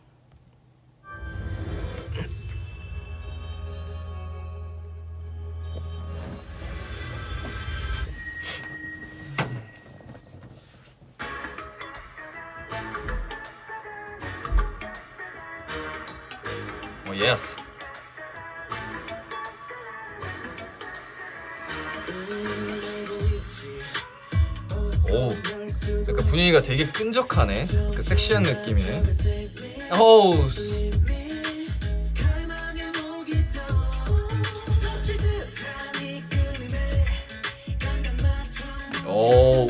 예스. 오, 약간 분위기가 되게 끈적하네. 그 섹시한 느낌이네. 오우.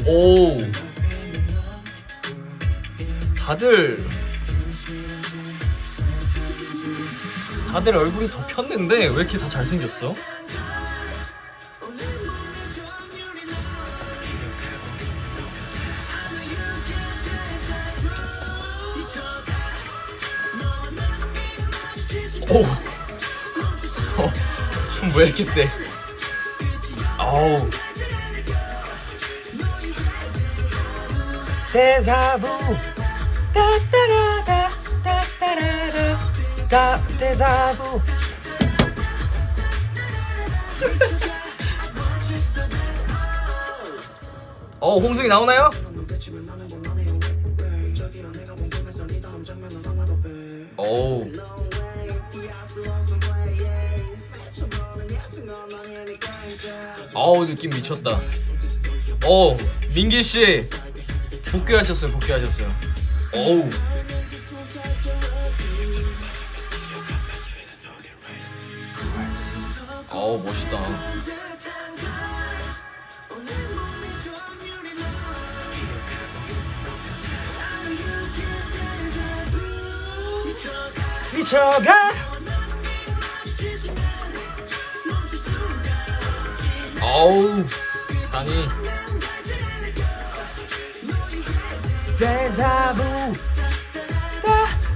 오. 다들 얼굴이 더 폈는데 왜 이렇게 다 잘생겼어? 춤 왜 이렇게 세? 어우. 데자부 따따라다 따따라다 데자부. 홍승이 나오나요? 오. 느낌 미쳤다. 민기 씨 복귀하셨어요. 어우. 멋있다. 미쳐가. 어우 산이 데자부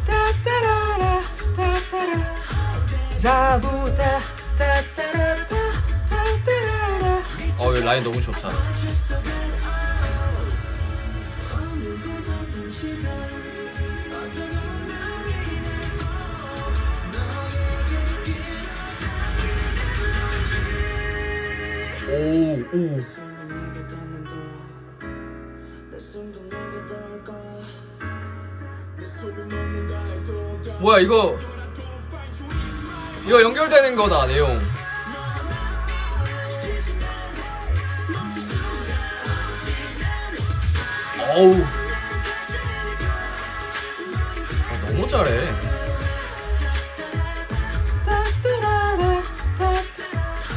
따따라라 따따라 자부 따따라라 따따라라. 이 라인 너무 좋다. 오. 뭐야 이거 연결되는 거다 내용. 어우 너무 잘해.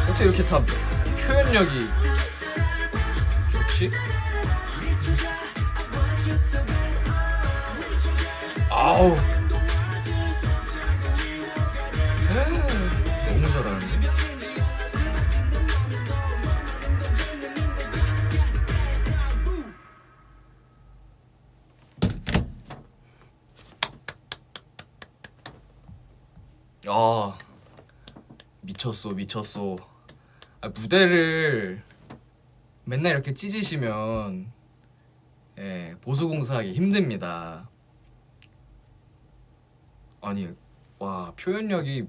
어떻게 이렇게 다 표현력이 좋지? 아우 너무 잘하는데? 아 미쳤어. 무대를 맨날 이렇게 찢으시면 보수공사하기 힘듭니다. 아니 와 표현력이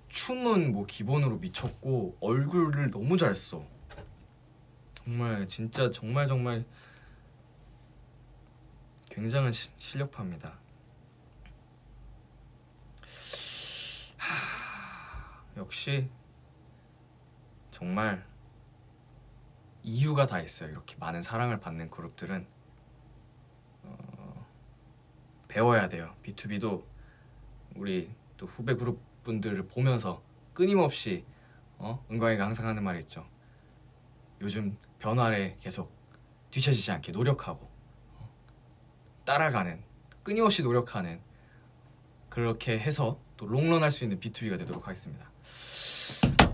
춤은 뭐 기본으로 미쳤고 얼굴을 너무 잘했어. 정말 진짜 정말 굉장한 실력파입니다. 역시 정말 이유가 다 있어요. 이렇게 많은 사랑을 받는 그룹들은 배워야 돼요. B2B도 우리 또 후배 그룹 분들을 보면서 끊임없이 은광이가 항상 하는 말이 있죠. 요즘 변화에 계속 뒤처지지 않게 노력하고 따라가는, 끊임없이 노력하는, 그렇게 해서 또 롱런 할 수 있는 B2B가 되도록 하겠습니다.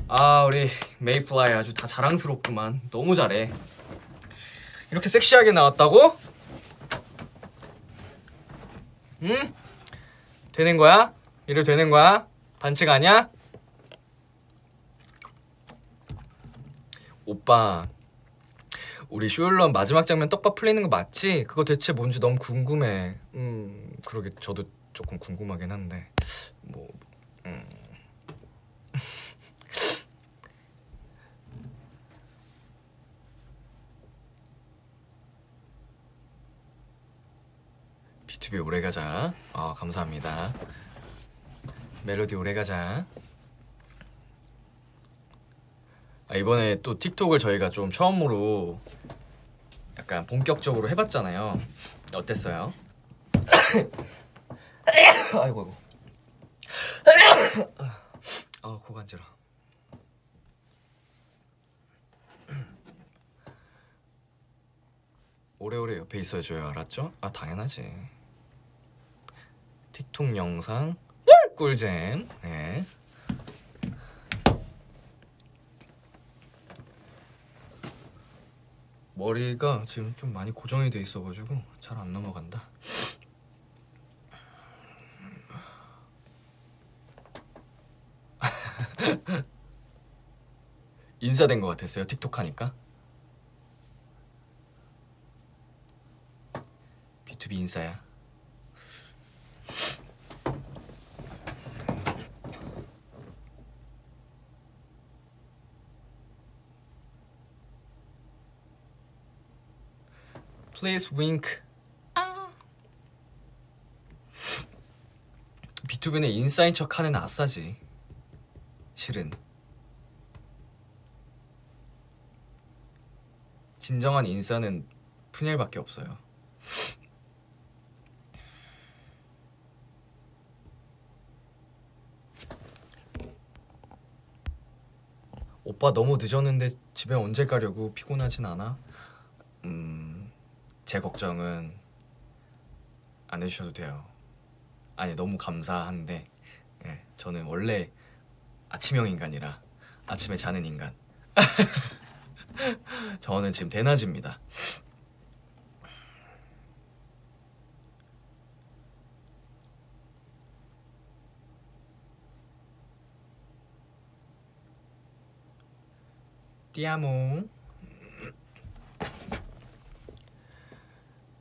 아 우리 메이플라이 아주 다 자랑스럽구만. 너무 잘해. 이렇게 섹시하게 나왔다고? 응? 되는 거야? 이래도 되는 거야? 반칙 아니야? 오빠 우리 쇼일런 마지막 장면 떡밥 풀리는 거 맞지? 그거 대체 뭔지 너무 궁금해. 그러게 저도 조금 궁금하긴 한데 B2B 오래가자. 감사합니다. 멜로디 오래가자. 이번에 또 틱톡을 저희가 좀 처음으로 약간 본격적으로 해봤잖아요. 어땠어요? 아이고 코 간지러. 오래오래 옆에 있어줘요. 알았죠? 당연하지. 틱톡 영상 꿀잼. 네. 머리가 지금 좀 많이 고정이 돼 있어가지고 잘 안 넘어간다. 인사된 것 같았어요. 틱톡 하니까. B2B 인사야. Please wink. B2B는 인싸인 척하는 아싸지. 실은 진정한 인싸는 푸니엘밖에 없어요. 오빠 너무 늦었는데 집에 언제 가려고? 피곤하진 않아? 제 걱정은 안 해주셔도 돼요. 아니 너무 감사한데 예, 저는 원래 아침형 인간이라 아침에 자는 인간. 저는 지금 대낮입니다. 띠아모.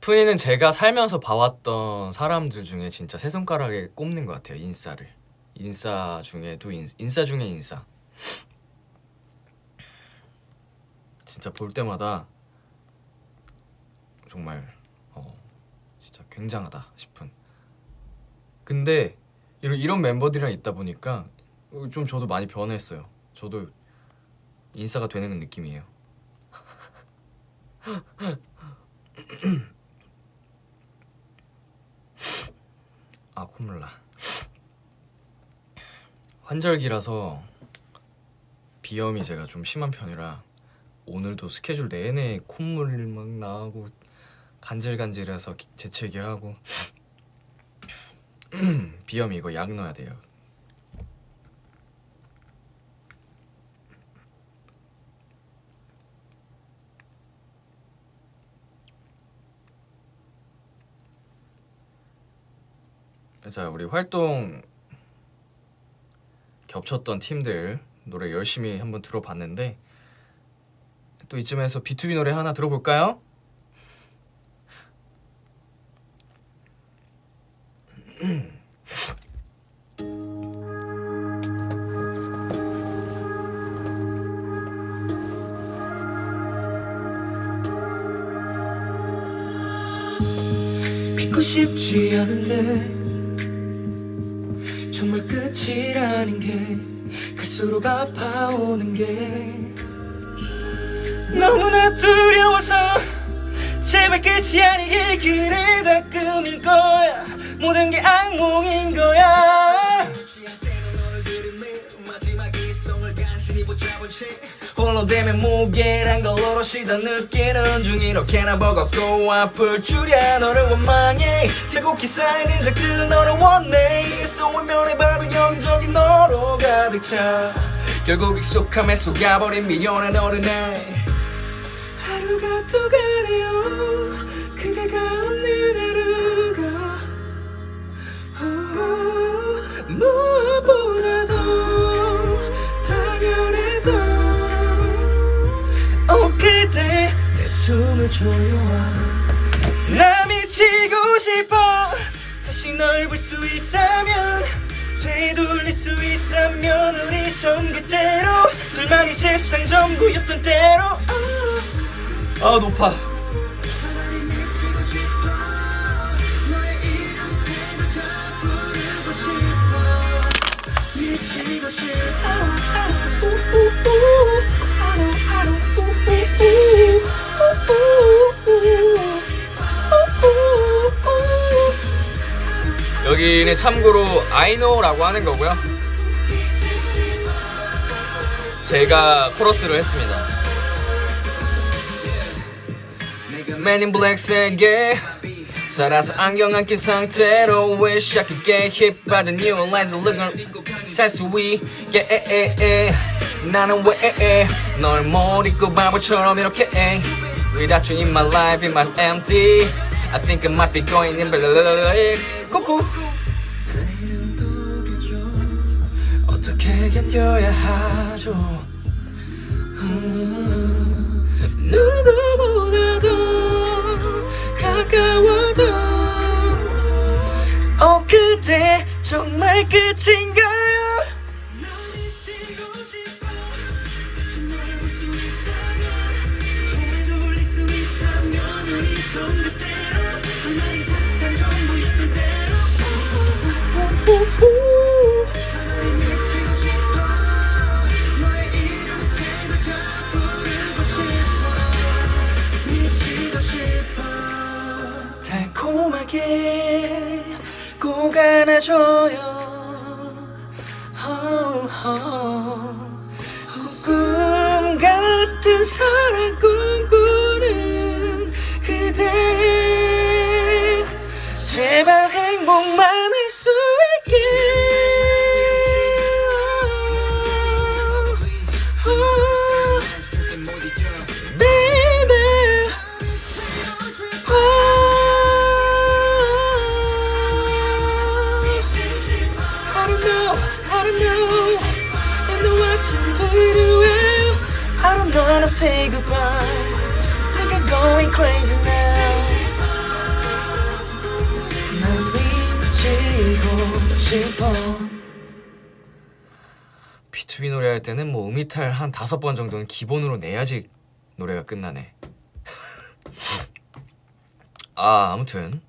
푸니는 제가 살면서 봐왔던 사람들 중에 진짜 세 손가락에 꼽는 것 같아요. 인싸 중에도 인싸 중에 인싸. 진짜 볼 때마다 정말 진짜 굉장하다 싶은. 근데 이런 멤버들이랑 있다 보니까 좀 저도 많이 변했어요. 저도 인싸가 되는 느낌이에요. 아, 콧물 나. 환절기라서 비염이 제가 좀 심한 편이라 오늘도 스케줄 내내 콧물 막 나고 간질간질해서 재채기하고. 비염이 이거 약 넣어야 돼요. 자, 우리 활동 겹쳤던 팀들 노래 열심히 한번 들어봤는데 또 이쯤에서 B2B 노래 하나 들어볼까요? 믿고 싶지 않은데 정말 끝이라는 게 갈수록 아파오는 게 너무나 두려워서 제발 끝이 아니길 그래 다 꿈일 거야 모든 게 악몽인 거야 홀로 되면 무게란 걸 오롯이 다 느끼는 중 이렇게나 버겁고 아플 줄이야 너를 원망해 자곡히 쌓이는 적들 너를 원해 소원면해봐도 여기저기 너로 가득 차 결국 익숙함에 속아버린 미련한 어른애 하루가 또 가네요 그대가 없는 하루가 무엇보다도 당연해도 그대 내 숨을 조여와 나 미치고 싶어 다시 널 볼 수 있다면 되돌릴 수 있다면 우리 전 그대로 둘만이 세상 전부였던 대로 아, 높아. 미치고 싶어 여기는 참고로 I know라고 하는 거고요. 제가 코러스를 했습니다. Man in Black 세계 살아서 안경 안 낀 상태로 Wish I could get hit by the new lights looking 살 수 있게 나는 왜 널 못 잊고 바보처럼 이렇게 Without you in my life, in my empty I think I might be going in 쿠쿠 어떻게 견뎌야 하죠 누구보다도 가까워도 그대 정말 끝인가요 달콤하게 꼭 안아줘요 꿈 같은 사랑 꿈꾸는 그대 제발 행복만 할 수 있게 Baby I don't know Don't know what to do to you I don't know how to say goodbye Think I'm going crazy now 난 미치고 싶어 B2B 노래할 때는 뭐 음이탈 한 5번 정도는 기본으로 내야지 노래가 끝나네. 아무튼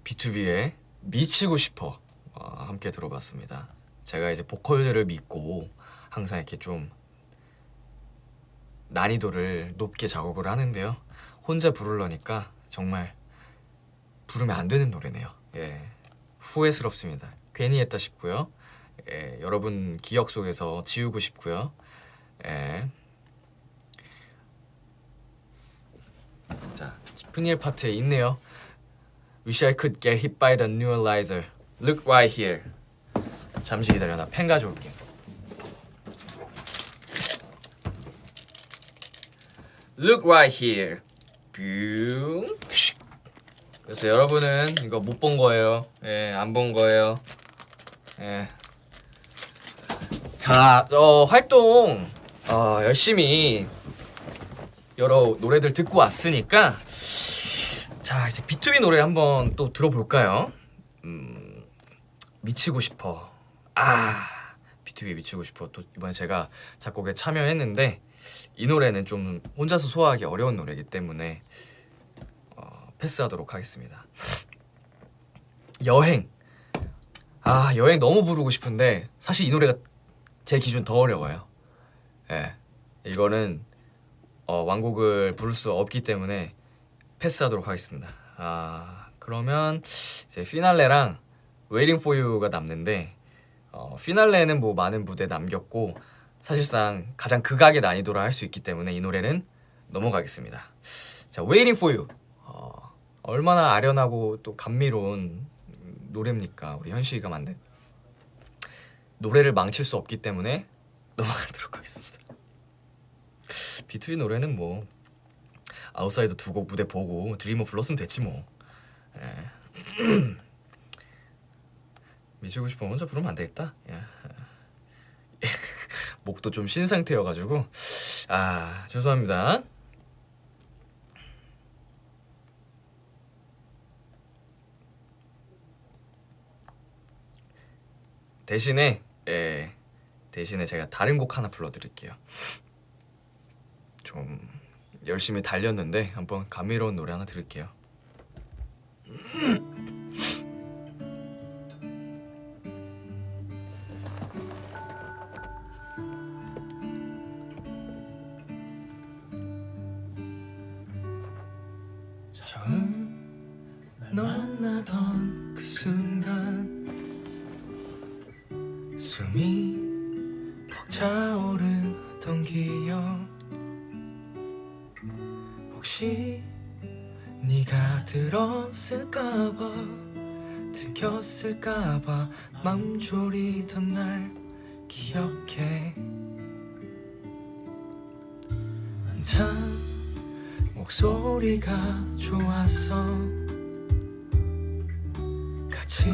B2B의 미치고 싶어 함께 들어봤습니다. 제가 이제 보컬들을 믿고 항상 이렇게 좀 난이도를 높게 작업을 하는데요. 혼자 부르려니까 정말 부르면 안 되는 노래네요. 예, 후회스럽습니다. 괜히 했다 싶고요. 예, 여러분 기억 속에서 지우고 싶고요. 예. 자, 스프니엘 파트에 있네요. Wish I could get hit by the neuralizer. Look right here. 잠시 기다려, 나 펜 가져올게. Look right here. 뷰. 그래서 여러분은 이거 못 본 거예요. 예, 안 본 거예요. 예. 자, 활동 열심히 여러 노래들 듣고 왔으니까 자, 이제 B2B 노래 한번 또 들어볼까요? 미치고 싶어. B2B 미치고 싶어. 또 이번에 제가 작곡에 참여했는데 이 노래는 좀 혼자서 소화하기 어려운 노래이기 때문에 패스하도록 하겠습니다. 여행. 여행 너무 부르고 싶은데 사실 이 노래가 제 기준 더 어려워요. 예, 이거는 완곡을 부를 수 없기 때문에 패스하도록 하겠습니다. 그러면 이제 피날레랑 Waiting for You가 남는데 피날레는 뭐 많은 무대 남겼고 사실상 가장 극악의 난이도라 할 수 있기 때문에 이 노래는 넘어가겠습니다. 자, Waiting for You. 얼마나 아련하고 또 감미로운 노래입니까? 우리 현식이가 만든 노래를 망칠 수 없기 때문에 넘어가도록 하겠습니다. B2B 노래는 뭐 아웃사이더 2곡 무대 보고 드리머 불렀으면 됐지 뭐. 예. 미치고 싶으면 혼자 부르면 안 되겠다. 예. 목도 좀 쉰 상태여가지고 죄송합니다. 대신에 제가 다른 곡 하나 불러드릴게요. 좀 열심히 달렸는데 한번 감미로운 노래 하나 들을게요. 처음 만나던 그 순간 숨이 벅차오르던 기억 혹시 네가 들었을까봐 들켰을까봐 맘 졸이던 날 기억해 한참 목소리가 좋았어 같이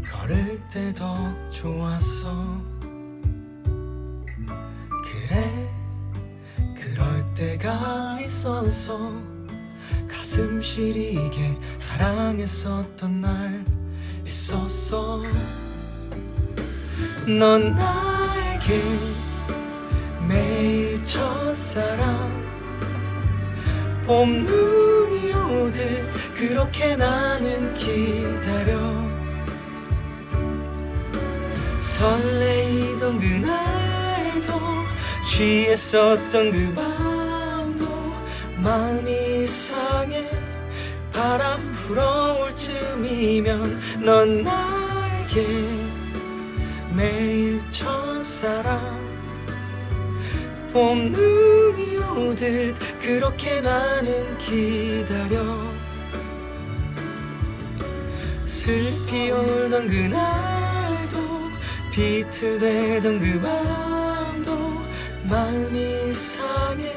걸을 때 더 좋았어 그래 그럴 때가 있어서 가슴 시리게 사랑했었던 날 있었어 넌 나에게 매일 첫사랑 봄 눈이 오듯 그렇게 나는 기다려 설레이던 그날도 취했었던 그 밤도 마음이 이상해 바람 불어올 쯤이면 넌 나에게 매일 첫사랑 봄 눈이 오듯 그렇게 나는 기다려 슬피 울던 그날도 비틀대던 그 밤도 마음이 상해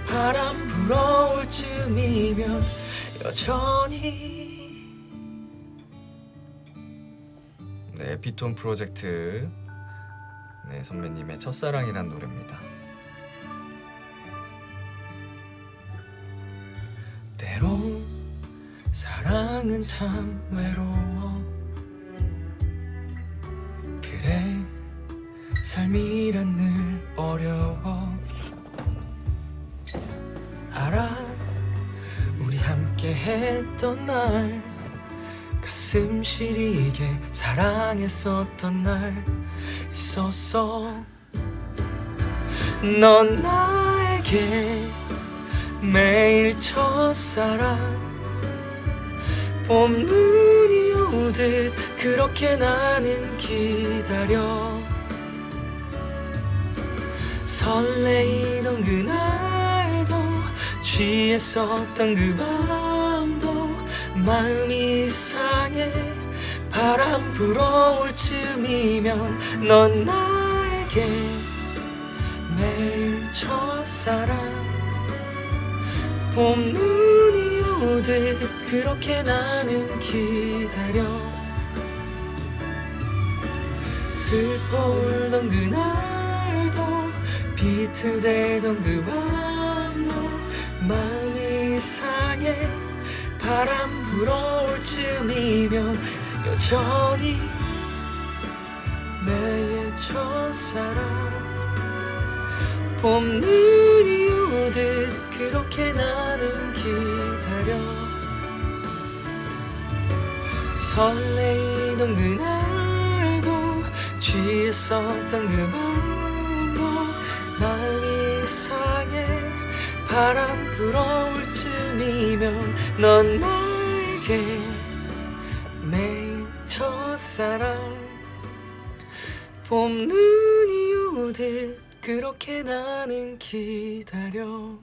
바람 불어올 쯤이면 여전히. 네, 에피톤 프로젝트 네, 선배님의 첫사랑이란 노래입니다. 때론 사랑은 참 외로워. 그래 삶이란 늘 어려워. 알아 우리 함께 했던 날, 가슴 시리게 사랑했었던 날 있었어. 넌 나에게 매일 첫사랑, 봄 눈이 오듯 그렇게 나는 기다려. 설레이던 그날도 취했었던 그 밤도 마음이 상해 바람 불어올 쯤이면 넌 나에게 매일 첫사랑, 봄 눈이 오듯 그렇게 나는 기다려. 슬퍼 울던 그날도 비틀대던 그 밤도 마음이 상해 바람 불어올 쯤이면 여전히 내의 첫사랑, 봄 눈이 오듯 그렇게 나는 기다려. 설레이던 그날도 취했었던 그 밤도 마음이 상해 바람 불어올 쯤이면 넌 나에게 매일 첫사랑, 봄 눈이 오듯 그렇게 나는 기다려.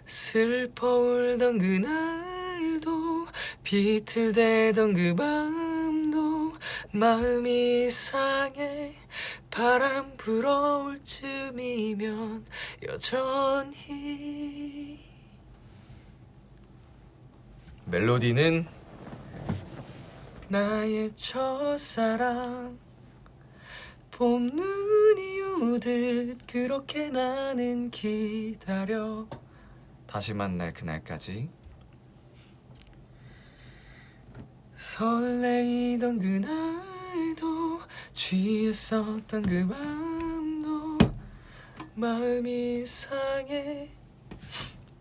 슬퍼 울던 그날도 비틀대던 그 밤도 마음이 상해 바람 불어올 쯤이면 여전히. 멜로디는 나의 첫사랑, 봄 눈이 오듯 그렇게 나는 기다려. 다시 만날 그날까지. 설레이던 그날도 취했었던 그 밤도 마음이 상해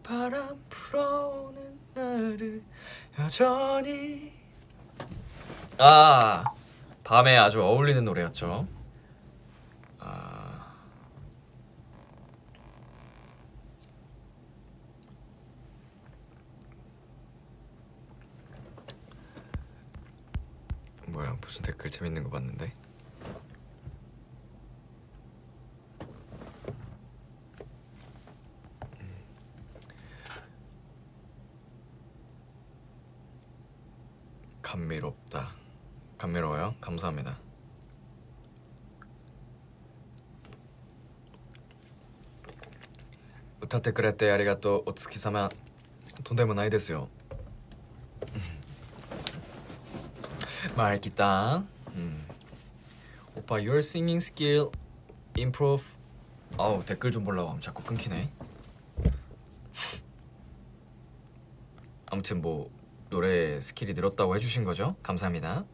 바람 불어오는 날을 여전히. 아, 밤에 아주 어울리는 노래였죠. 뭐야, 무슨 댓글 재밌는 거 봤는데. 감미롭다. 감미로워요? 감사합니다.歌ってくれてありがとう。お月様。とんでもないですよ。말 기타. 오빠 your singing skill improve. 아우 댓글 좀 보려고 하면 자꾸 끊기네. 아무튼 뭐 노래 스킬이 늘었다고 해주신 거죠? 감사합니다.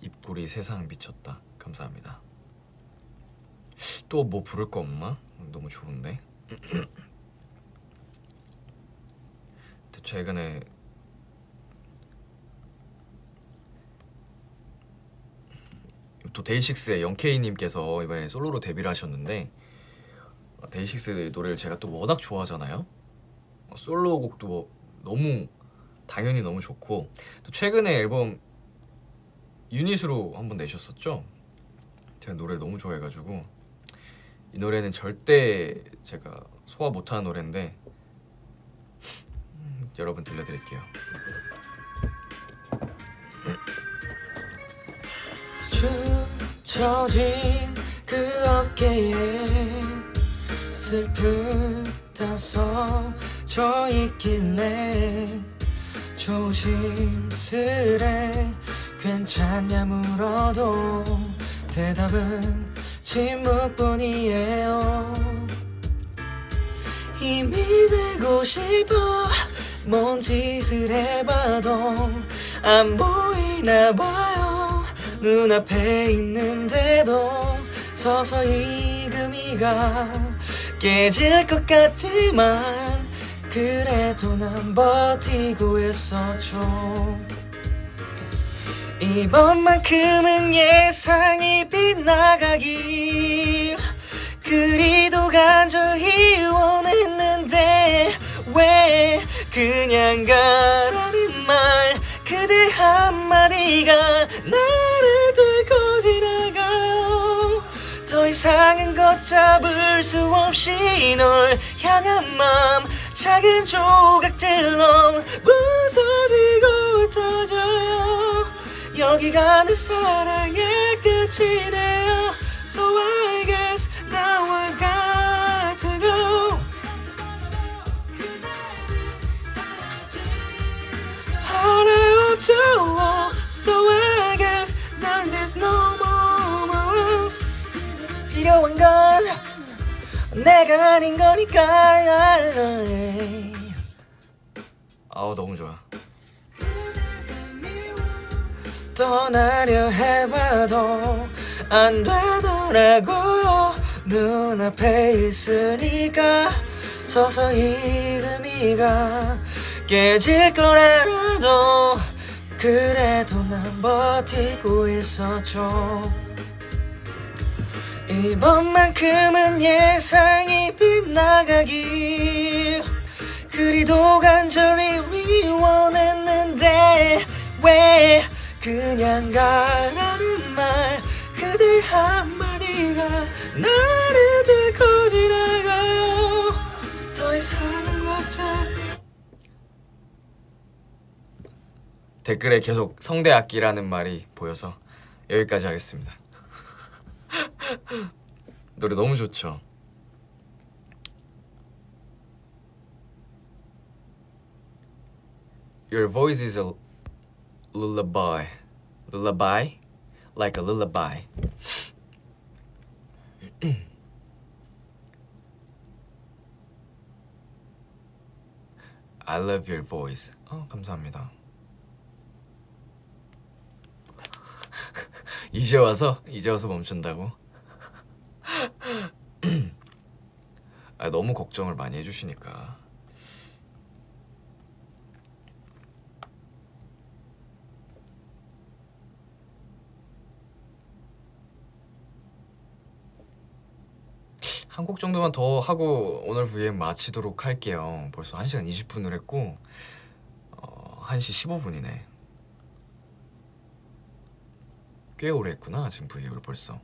입꼬리 세상 미쳤다. 감사합니다. 또 뭐 부를 거 없나? 너무 좋은데. 최근에 또 데이식스의 영케이님께서 이번에 솔로로 데뷔를 하셨는데, 데이식스 노래를 제가 또 워낙 좋아하잖아요. 솔로곡도 너무 당연히 너무 좋고, 또 최근에 앨범 유닛으로 한번 내셨었죠. 제가 노래를 너무 좋아해가지고 이 노래는 절대 제가 소화 못하는 노래인데 여러분 들려드릴게요. 처진 그 어깨에 슬프다 써져 있길래 조심스레 괜찮냐 물어도 대답은 침묵뿐이에요. 힘이 되고 싶어 뭔 짓을 해봐도 안 보이나 봐요. 눈앞에 있는데도 서서히 금이가 깨질 것 같지만 그래도 난 버티고 있었죠. 이번만큼은 예상이 빗나가길 그리도 간절히 원했는데 왜 그냥 가라는 말 그대 한마디가 나를 들고 지나가요. 더 이상은 걷잡을 수 없이 널 향한 맘 작은 조각들로 부서지고 흩어져요. 여기가 내 사랑의 끝이네요. So I guess now I got to go. 하나 없죠. So I guess now there's no more else. 필요한 건 내가 아닌 거니까. 아우 너무 좋아. 떠나려 해봐도 안 되더라고요. 눈앞에 있으니까 서서히 금이가 깨질 걸 알아도 그래도 난 버티고 있었죠. 이번만큼은 예상이 빗나가길 그리도 간절히 원했는데 왜 그냥 가라는 말 그대 한마디가 나를 들고 지나가요. 더 이상 걷잡 댓글에 계속 성대악기라는 말이 보여서 여기까지 하겠습니다. 노래 너무 좋죠? Your voice is a lullaby. Lullaby? Like a lullaby. I love your voice. 감사합니다. 이제 와서 멈춘다고? 너무 걱정을 많이 해주시니까. 한 곡 정도만 더 하고 오늘 VM 마치도록 할게요. 벌써 1시간 20분을 했고 1시 15분이네. 꽤 오래 했구나 지금 VM을 벌써.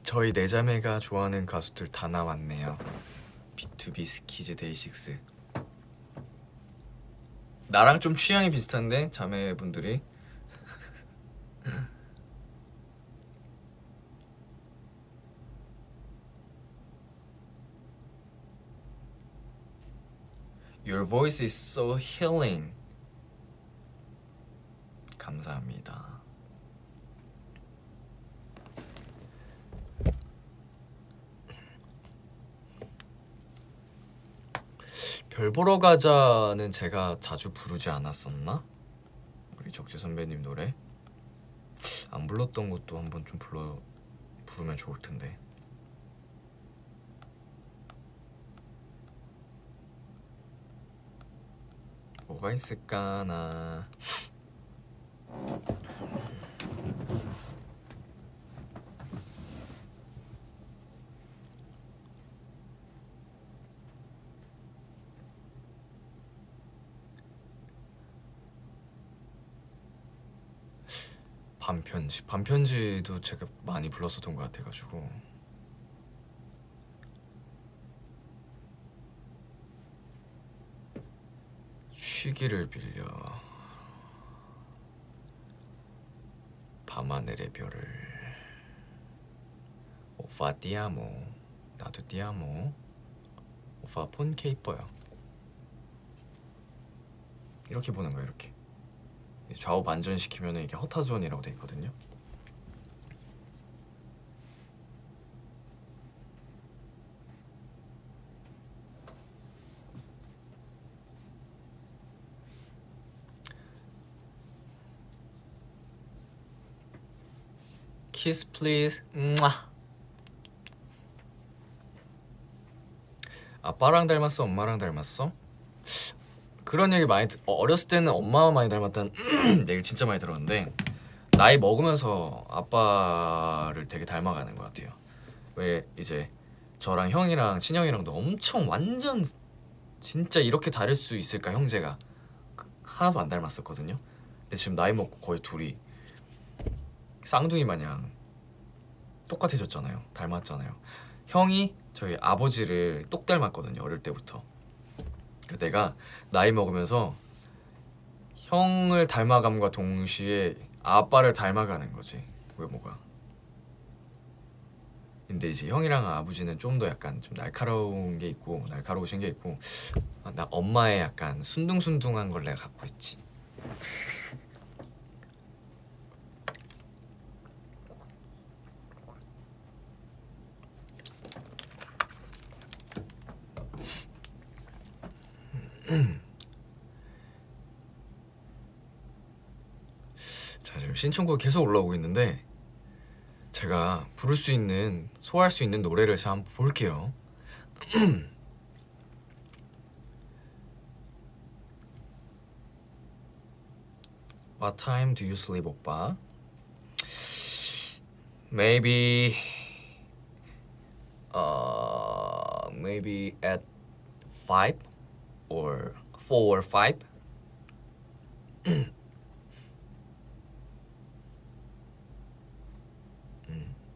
저희 네자매가 좋아하는 가수들 다 나왔네요. B2B 스키즈 데이식스. 나랑 좀 취향이 비슷한데 자매분들이. Your voice is so healing. 감사합니다. 별 보러 가자는 제가 자주 부르지 않았었나? 우리 적재 선배님 노래 안 불렀던 것도 한번 좀 부르면 좋을 텐데. 뭐가 있을까나. 반편지도 제가 많이 불렀었던 것 같아가지고. 쉬기를 빌려 밤하늘의 별을 오빠 띠아모 나도 띠아모 오빠 폰케 이뻐요. 이렇게 보는 거예요. 이렇게 좌우 반전시키면 이게 허타존이라고 돼 있거든요. 키스 플리즈. 아빠랑 닮았어? 엄마랑 닮았어? 그런 얘기 많이 어렸을 때는 엄마와 많이 닮았다는 얘기를 진짜 많이 들었는데 나이 먹으면서 아빠를 되게 닮아가는 것 같아요. 왜 이제 저랑 형이랑 친형이랑도 엄청 완전 진짜 이렇게 다를 수 있을까 형제가 하나도 안 닮았었거든요. 근데 지금 나이 먹고 거의 둘이 쌍둥이 마냥 똑같아졌잖아요. 닮았잖아요. 형이 저희 아버지를 똑 닮았거든요. 어릴 때부터. 내가 나이 먹으면서 형을 닮아감과 동시에 아빠를 닮아가는 거지, 외모가. 근데 이제 형이랑 아버지는 좀 더 약간 좀 날카로운 게 있고 날카로우신 게 있고 나 엄마의 약간 순둥순둥한 걸 내가 갖고 있지. 자, 지금 신청곡이 계속 올라오고 있는데 제가 부를 수 있는, 소화할 수 있는 노래를 제가 한번 볼게요. What time do you sleep, 오빠? Maybe maybe at 5 or 4 or 5.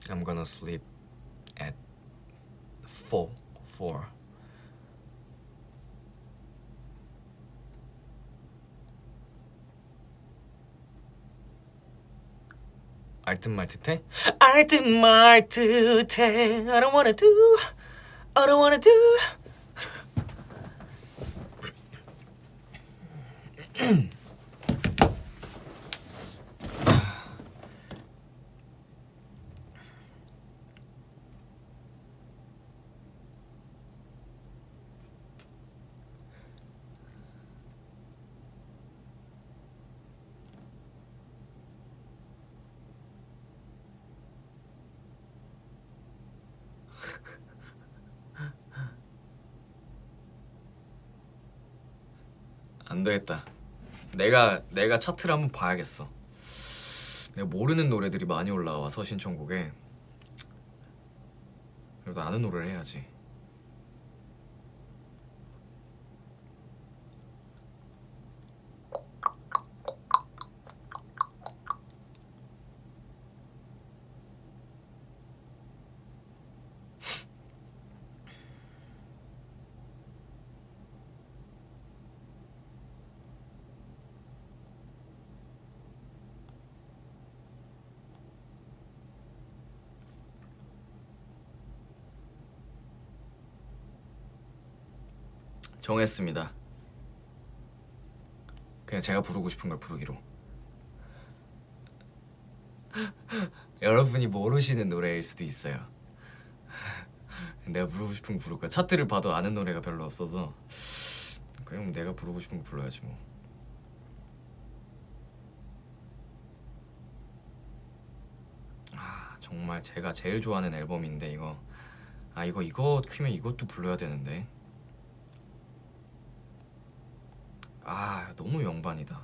I'm gonna sleep at 4. 알듯말듯해? 알듯말듯해. I don't wanna do, I don't wanna do. 안 되겠다. 내가 차트를 한번 봐야겠어. 내가 모르는 노래들이 많이 올라와서 신청곡에 그래도 아는 노래를 해야지. 정했습니다. 그냥 제가 부르고 싶은 걸 부르기로. 여러분이 모르시는 노래일 수도 있어요. 내가 부르고 싶은 거 부를 거야. 차트를 봐도 아는 노래가 별로 없어서 그럼 내가 부르고 싶은 거 불러야지 뭐. 아, 정말 제가 제일 좋아하는 앨범인데 이거. 아, 이거 키면 이것도 불러야 되는데. 아, 너무 영반이다.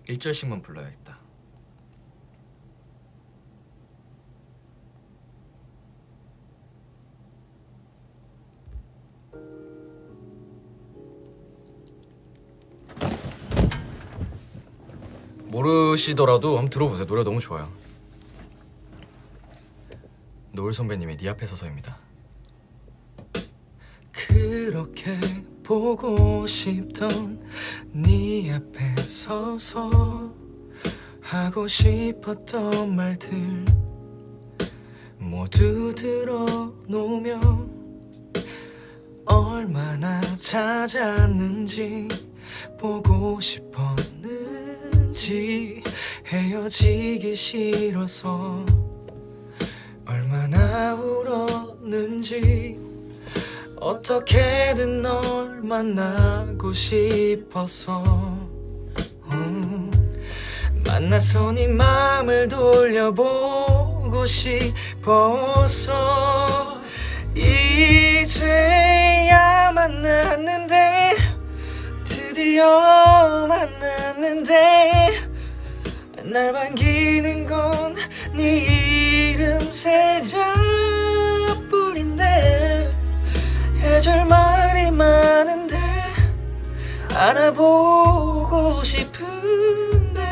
1절씩만 불러야겠다. 모르시더라도 한번 들어보세요. 노래 너무 좋아요. 노을 선배님의 네 앞에 서서입니다. 그렇게 보고 싶던 네 앞에 서서 하고 싶었던 말들 모두 들어놓으며 얼마나 찾았는지 보고 싶었는지 헤어지기 싫어서 얼마나 울었는지 어떻게든 널 만나고 싶어서 만나서 네 맘을 돌려보고 싶어서 이제야 만났는데 드디어 만났는데 날 반기는 건 네 이름 세 자뿐인데 해줄 말이 많은데 알아보고 싶은데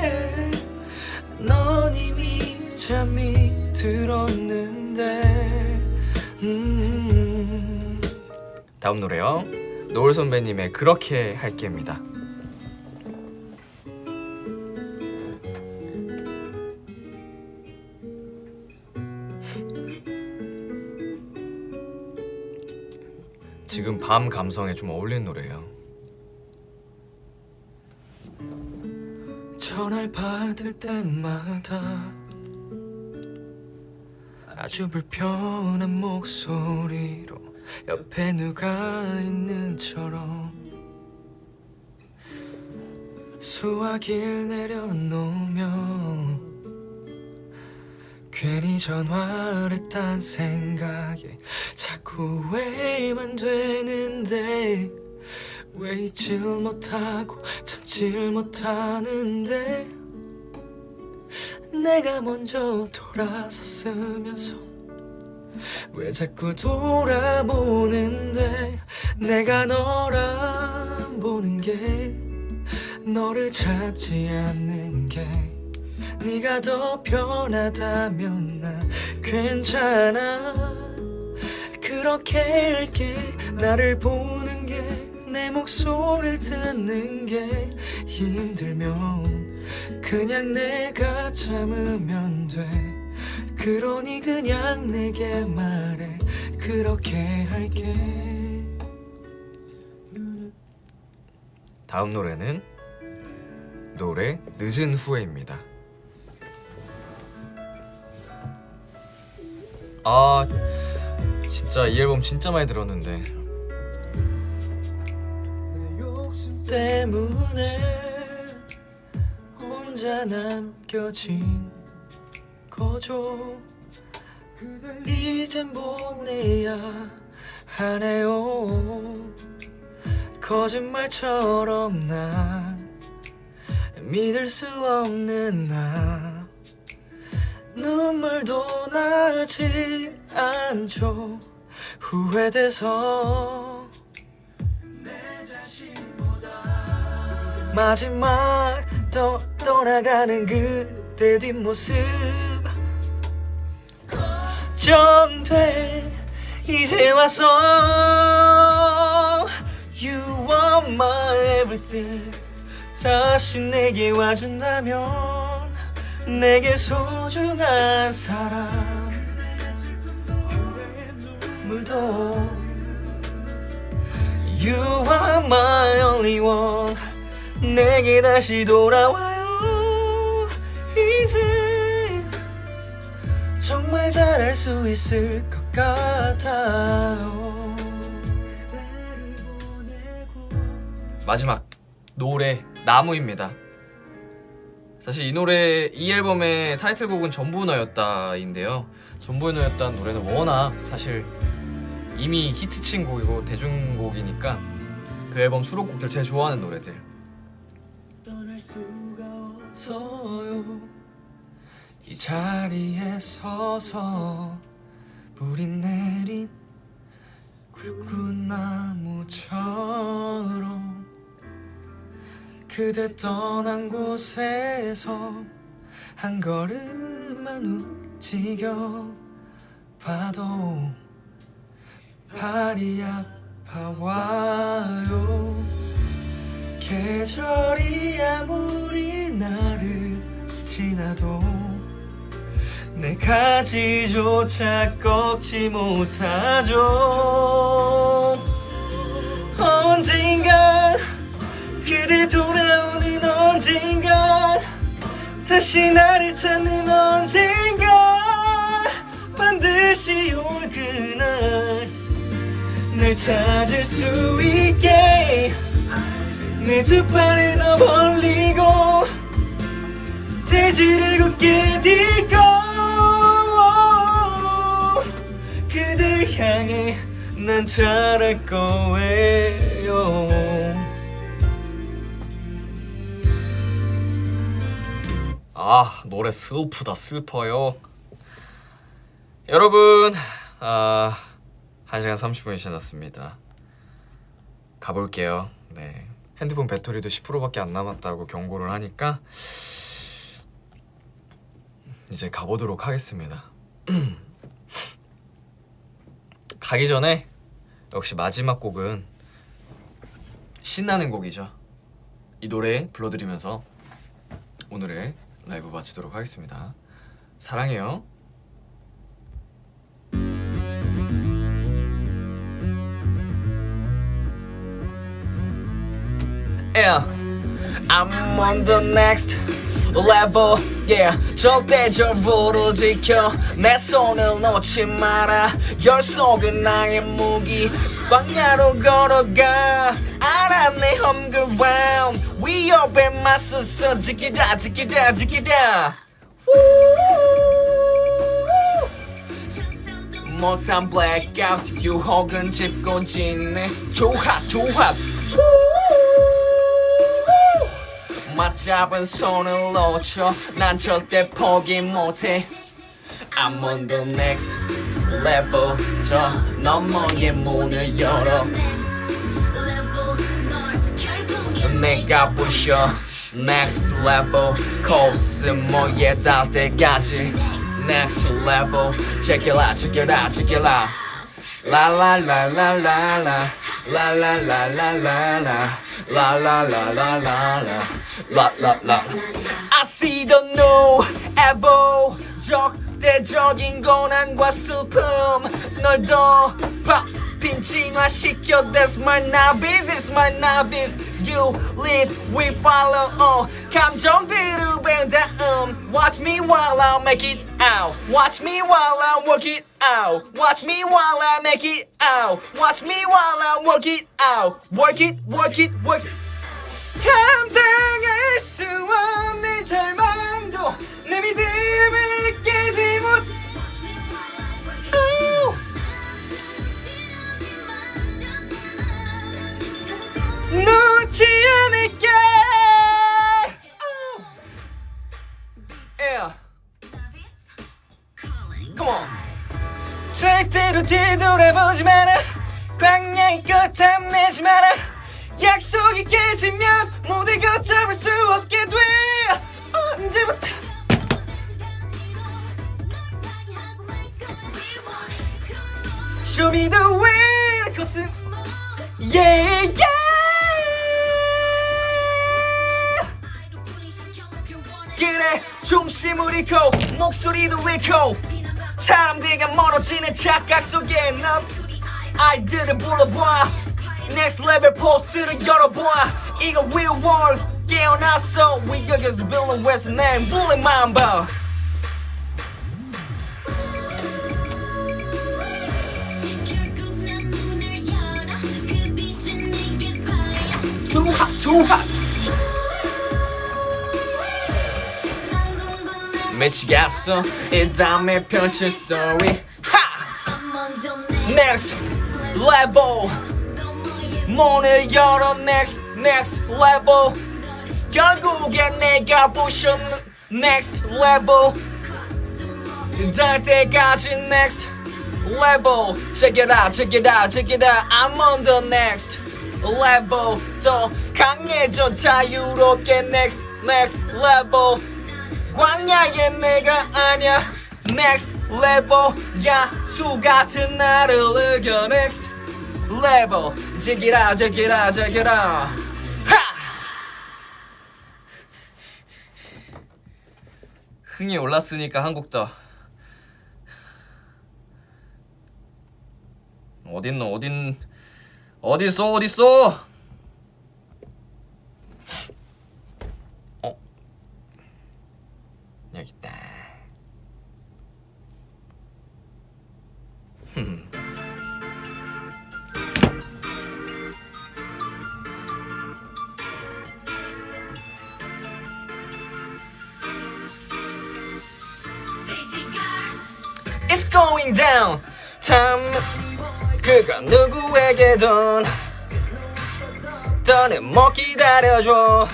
넌 이미 잠이 들었는데 다음 노래요. 노을 선배님의 그렇게 할게입니다. 지금 밤 감성에 좀 어울리는 노래예요. 전화를 받을 때마다 아주 불편한 목소리로 옆에 누가 있는 처럼 수화기를 내려놓으며 괜히 전화를 했단 생각에 자꾸 왜만 되는데 왜 잊질 못하고 참질 못하는데 내가 먼저 돌아섰으면서 왜 자꾸 돌아보는데 내가 널 안 보는 게 너를 찾지 않는 게 네가 더 편하다면 난 괜찮아 그렇게 할게 나를 보는 게 내 목소리를 듣는 게 힘들면 그냥 내가 참으면 돼 그러니 그냥 내게 말해 그렇게 할게. 다음 노래는 노래 늦은 후에입니다. 아 진짜 이 앨범 진짜 많이 들었는데 내 욕심 때문에 혼자 남겨진 거죠. 이젠 보내야 하네요. 거짓말처럼 난 믿을 수 없는 나 눈물도 나지 않죠. 후회돼서 마지막 떠나가는 그때 뒷모습 걱정돼 이제 와서 You are my everything 다시 내게 와준다면 내게 소중한 사람 그대의 눈물도 You are my only one 내게 다시 돌아와요 이제 정말 잘할 수 있을 것 같아요. 마지막 노래 나무입니다. 사실 이 노래 이 앨범의 타이틀곡은 전부 너였다인데요. 전부 너였다는 노래는 워낙 사실 이미 히트친 곡이고 대중곡이니까 그 앨범 수록곡들 제일 좋아하는 노래들. 떠날 수가 없어요. 이 자리에 서서 불이 내린 굵은 나무처럼 그대 떠난 곳에서 한 걸음만 움직여 봐도 발이 봐와요. 계절이 아무리 나를 지나도 내 가지조차 꺾지 못하죠. 언젠간 그대 돌아오는 언젠간 다시 나를 찾는 언젠가 반드시 올 그날 날 찾을 수 있게 내 두 팔을 더 벌리고 대지를 굳게 딛고 그댈 향해 난 잘할 거예요. 아, 노래 슬프다, 슬퍼요. 여러분, 1시간 30분이 지났습니다. 가볼게요. 네, 핸드폰 배터리도 10%밖에 안 남았다고 경고를 하니까 이제 가보도록 하겠습니다. 가기 전에 역시 마지막 곡은 신나는 곡이죠. 이 노래 불러드리면서 오늘의 라이브 마치도록 하겠습니다. 사랑해요. Yeah, I'm on the next level. Yeah, 절대적으로 지켜 내 손을 놓지 마라. 열속은 나의 무기. 광야로 걸어가 알아 내 home ground. 위협에 맞서서 지키라 지키라 지키라. 못한 blackout 유혹은 짚고 지네. Too hot too hot. 맞잡은 손을 놓쳐 난 절대 포기 못해. I'm on the next level. 저 너머의 문을 열어 내가 부셔 next level. 코스모에 닿을 때까지 next level. Check it out check it out check it out. La la la la la la la la la la la la la la la la la la la la. I see the new evo. 적대적인 고난과 슬픔 널 더 빈 진화시켜. That's my novice, it's my novice. You lead, we follow. 감정들을 뺀 다음 Watch me while I make it out. Watch me while I work it out. Watch me while I make it out. Watch me while I work it out. Work it, work it, work it. 감당할 수 없는 절망도 내 믿음을 깨지 못. 놓지 않을게. Yeah. Come on. 절대로 뒤돌아보지 마라. 광야의 끝 탐내지 마라. 약속이 깨지면 모두 걷잡을 수 없게 돼. 언제부터 Show me the way cause yeah yeah. 그래 중심을 잃고 목소리도 잃고 사람들과 멀어지는 착각 속에 난 아이들을 불러봐. Next level 포스를 열어봐. 이거 real world 깨어났어. We 여기서 building what's name Bullet Mamba. Too hot too hot. 미치겠어 이 다음에 펼칠 스토리. Next level. 문을 열어 next level. 결국엔 내가 부셔 next level. 닿을 때까지 next level. Check it out check it out check it out. I'm on the next level. 더 강해져 자유롭게 next level. 광야의 내가 아냐 next level. 야수 같은 나를 이겨 next level 제기라 제기라 제기라 하! 흥이 올랐으니까 한 곡 더. 어딨노 어딨어 여기 있다. It's going down 참 그건 누구에게든 더는 못 기다려줘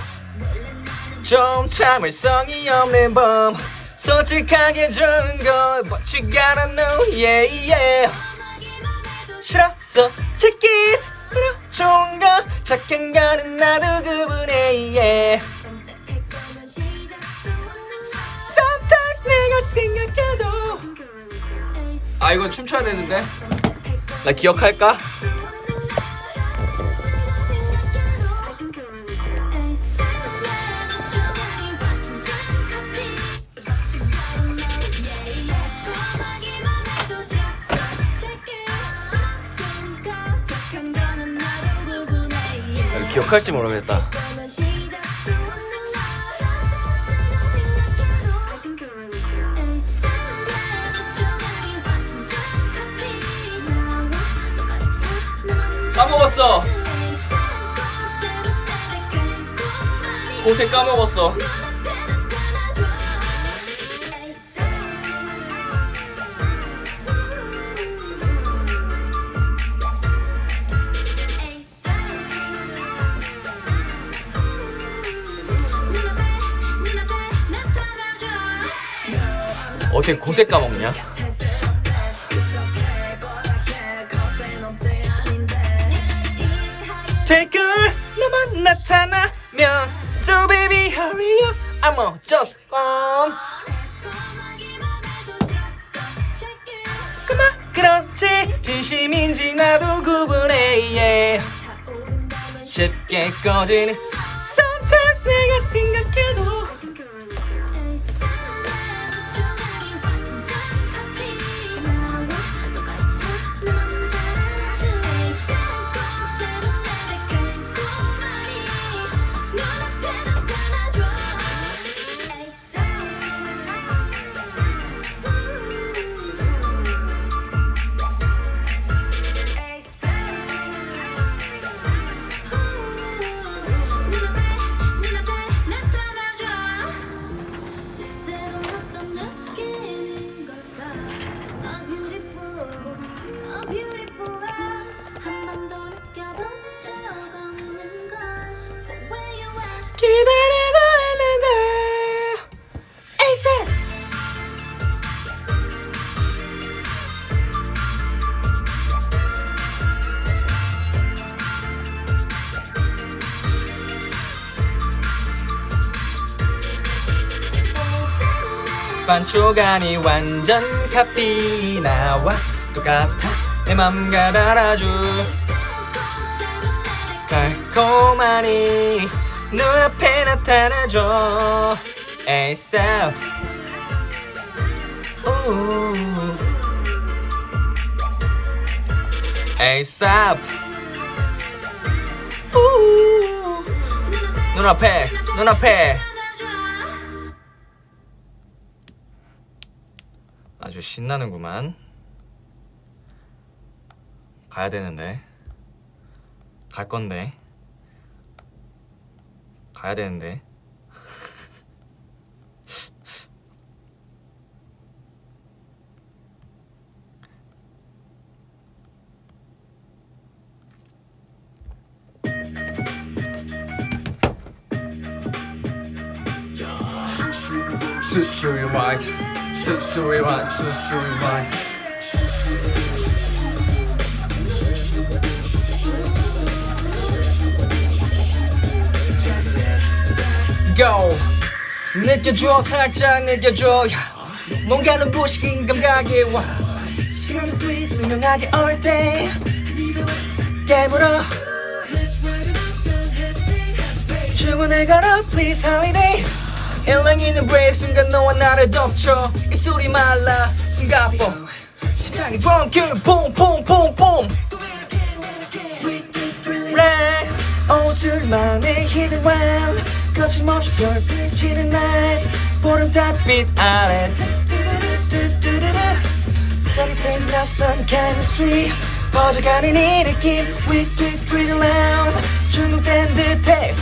좀 참을성이 없는 밤 솔직하게 좋은 걸 But you gotta know yeah yeah 싫었어 check it 좋은 거 착한 거는 나도 구분해 yeah Sometimes 내가 생각해도 아 이거 춤춰야 되는데. 나 기억할까? 기억할지 모르겠다. 까먹었어. 고생 까먹었어. 어떻게 고생 까먹냐? 될걸 너만 나타나면 So baby hurry up I'm just gone 그만 그렇지 진심인지 나도 구분해 yeah. 쉽게 꺼지는 Sometimes 내가 생각해도 기다리고 있는데 에이셋 반초간이 완전 카피 나와 똑같아 내 맘 가달아줄 달콤하니 눈앞에 나타나줘 ASAP ASAP 눈앞에 아주 신나는구만. 가야 되는데. 갈 건데. 가야 되는데. Suits rewind Suits rewind Suits rewind Go 느껴줘 살짝 느껴줘 뭔가 눈부신 감각이 와 시간이 freeze 선명하게 all day 깨물어 주문을 걸어 please holiday 일렁이는 break 순간 너와 나를 덮쳐 입술이 말라 숨가뻐 심장이 drunken boom boom boom boom right 5줄 만에 hidden round 거침없이 별빛 지는 night 보름달빛 아래 짜릿한 낯선 chemistry 퍼져가는 이 느낌 We do it really loud 중독된 듯해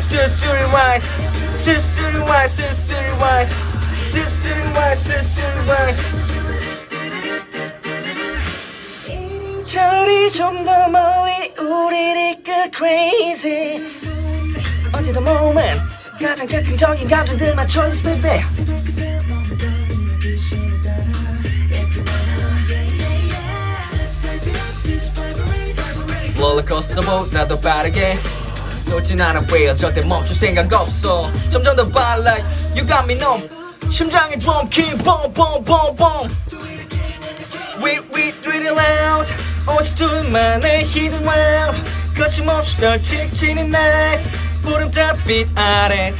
수수리 white 수수리 white 수수리 white 수수리 white 수수리 white 저리 좀 더 멀리 우리를 그 crazy 언제도 moment 가장 즉흥적인 감정들만 choice baby 롤러코스터 boat 나도 빠르게 놓진 않아 whale 절대 멈출 생각 없어 점점 더 빨라 You got me numb 심장의 drum kick boom boom boom boom We do it loud 오직 둘만의 hidden round 거침없이 널 지치는 night 보름달빛 아래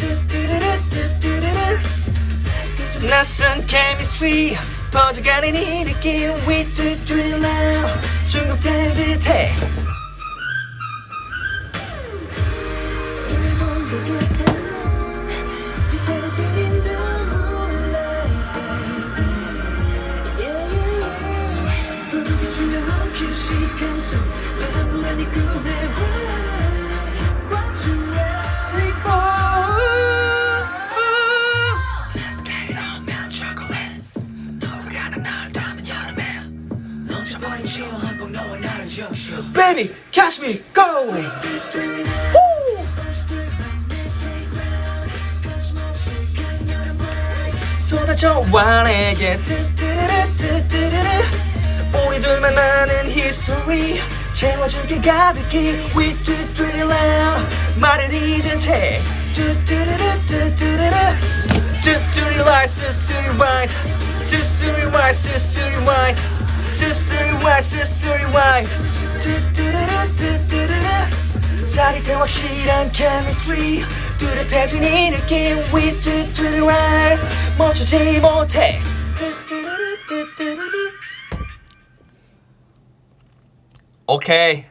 낯선 chemistry 퍼져가는 이 느낌 We do it loud 중독된 듯해 Baby, catch me, go! Woo! 쏟아져와 내게 우리 둘만 아는 history 채워줄게 가득히 We do it really loud 말을 잊은 채 수수리 white 수수리 white 수수리 white 수수리 white 수수리 white 수수리 white 짜릿해 확실한 chemistry 뚜렷해진 이 느낌 We do it really right 멈추지 못해 오케이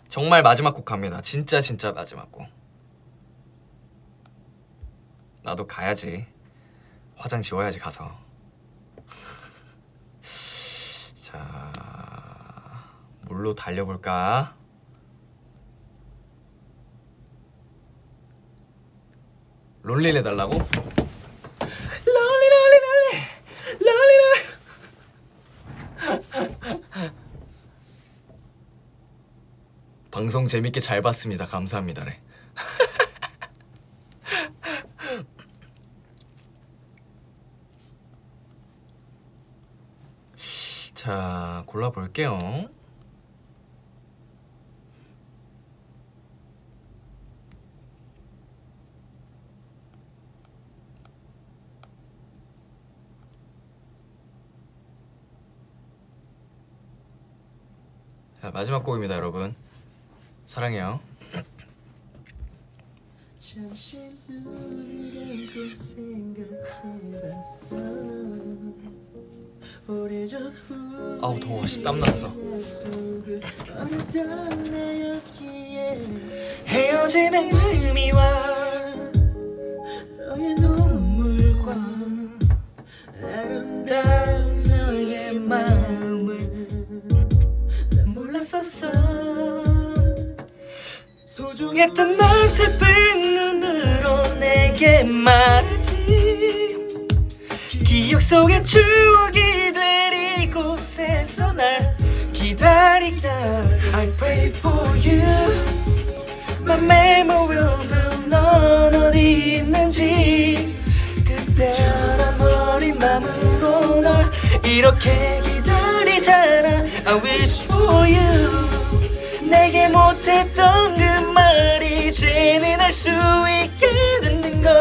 정말 마지막 곡 갑니다 진짜 마지막 곡 나도 가야지 화장 지워야지 가서 자 뭘로 달려볼까 롤리 해달라고? 롤리 방송 재밌게 잘 봤습니다 감사합니다래 자 골라볼게요 자 마지막 곡입니다 여러분 사랑해요 잠시 눈을 감고 생각해봤어 아우 더워 땀났어 헤어짐의 의미와 너의 눈물과 아름다운 너의 마음을 난 몰랐었어 소중했던 널 슬픈 눈으로 내게 말하지 기억 속의 추억이 될 이곳에서 날 기다리다 I pray for you My memory of 넌 어디 있는지 그때는 어린 맘으로 널 이렇게 기다리잖아 I wish for you 내게 못했던 그 말이 이제는 알 수 있게 됐는 걸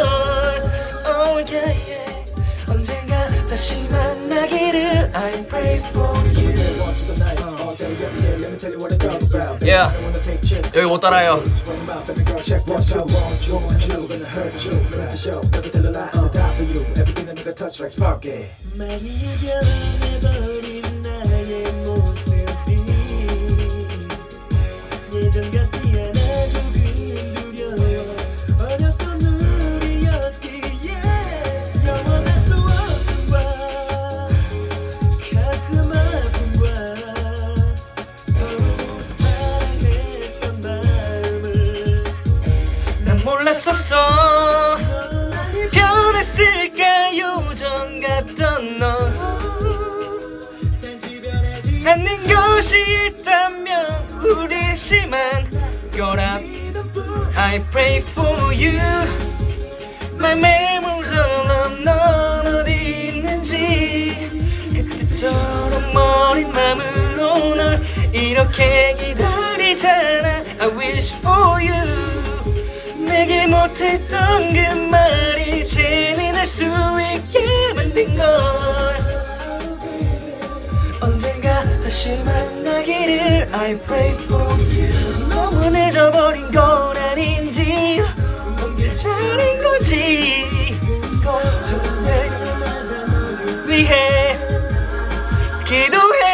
Oh yeah yeah 언젠가 다시 만나기를 I pray for you Yeah. 여기 못 따라요. 많이 변해버린 나의 모습이 예전 같지 않아 조금 두려워 어렸던 우리였기에 영원할 수 없음과 가슴 아픔과 서로 사랑했던 마음을 난 몰랐었어 변했을까 요정 같던 너 않는 것이 있다면 우리 심한 거라 I pray for you My memories all 넌 어디 있는지 그때처럼 어린 마음으로 널 이렇게 기다리잖아 I wish for you 내게 못했던 그 말이 재미날 수 있게 만든 걸 언젠가 다시 만나기를 I pray for you 너무 늦어버린 건 아닌지 언제 잘인 거지 걱정을 위해 기도해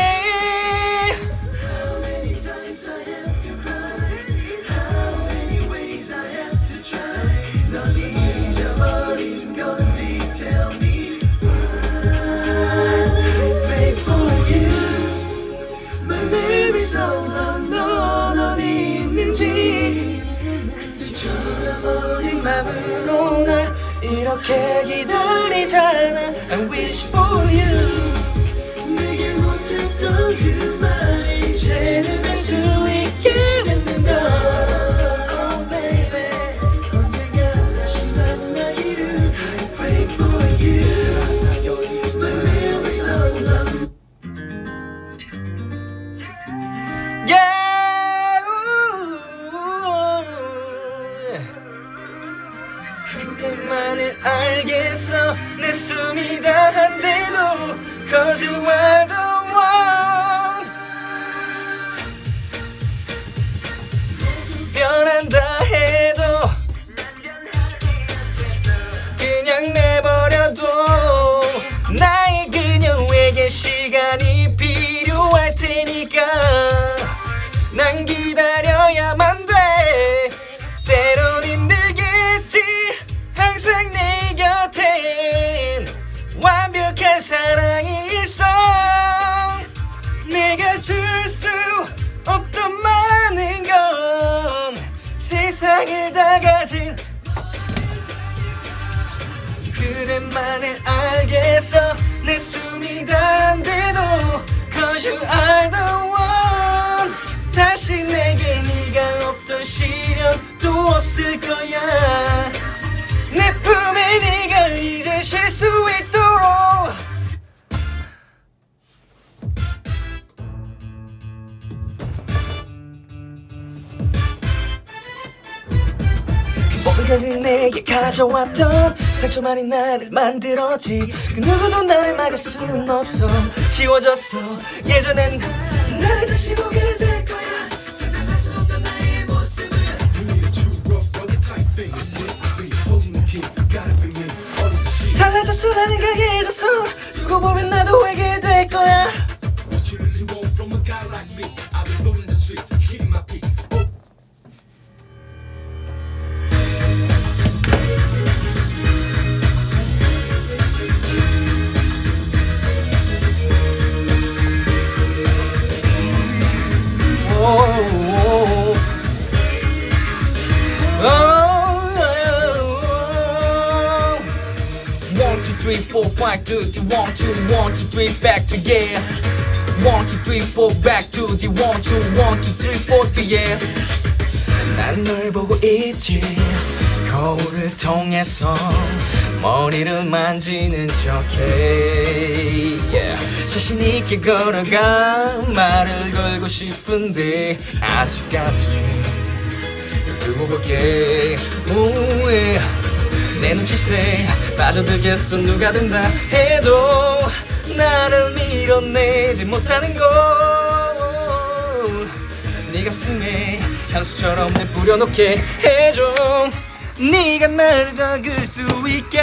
맘으로 날 이렇게 기다리잖아 I wish for you 내게 못했던 그 말이 이제는 알 수 있게 만든 걸 Oh baby 언젠가 다시 만나기를 I pray for you My memories of love Yeah 그때만을 알겠어 내 숨이 다한데도 Cause you are the one 변한다 해도 그냥 내버려둬 나의 그녀에게 시간이 필요할 테니까 난 기다려야만 돼 때론 힘들겠지 항상 내 곁엔 완벽한 사랑이 있어 내가 줄 수 없던 많은 건 세상을 다 가진 그대만을 알겠어 내 숨이 닿는데도 Cause you are the one 다시 내게 네가 없던 시련도 없을 거야 내 품에 네가 이제 쉴 수 있도록 언제든지 내게 가져왔던 상처만이 나를 만들었지 그 누구도 나를 막을 수는 없어 지워졌어 예전엔 나를 다시 보게 될 거야 상상할 수 없던 나의 모습을 달라졌어 나는 강해졌어 두고 보면 나도 알게 될 거야 One, two, three, four, five, two, two, one, two, one, two, three, back to yeah. 1, 2, 3, 4, back to the 1, 2, 1, 2, 3, 4, to yeah. 난 널 보고 있지 거울을 통해서 머리를 만지는 척해 yeah. 자신 있게 걸어가 말을 걸고 싶은데 아직까지 두고 볼게 우에 내 눈치새 빠져들겠어 누가 된다 해도 나를 밀어내지 못하는 걸 네 가슴에 향수처럼 내 뿌려놓게 해줘 네가 날 닦을 수 있게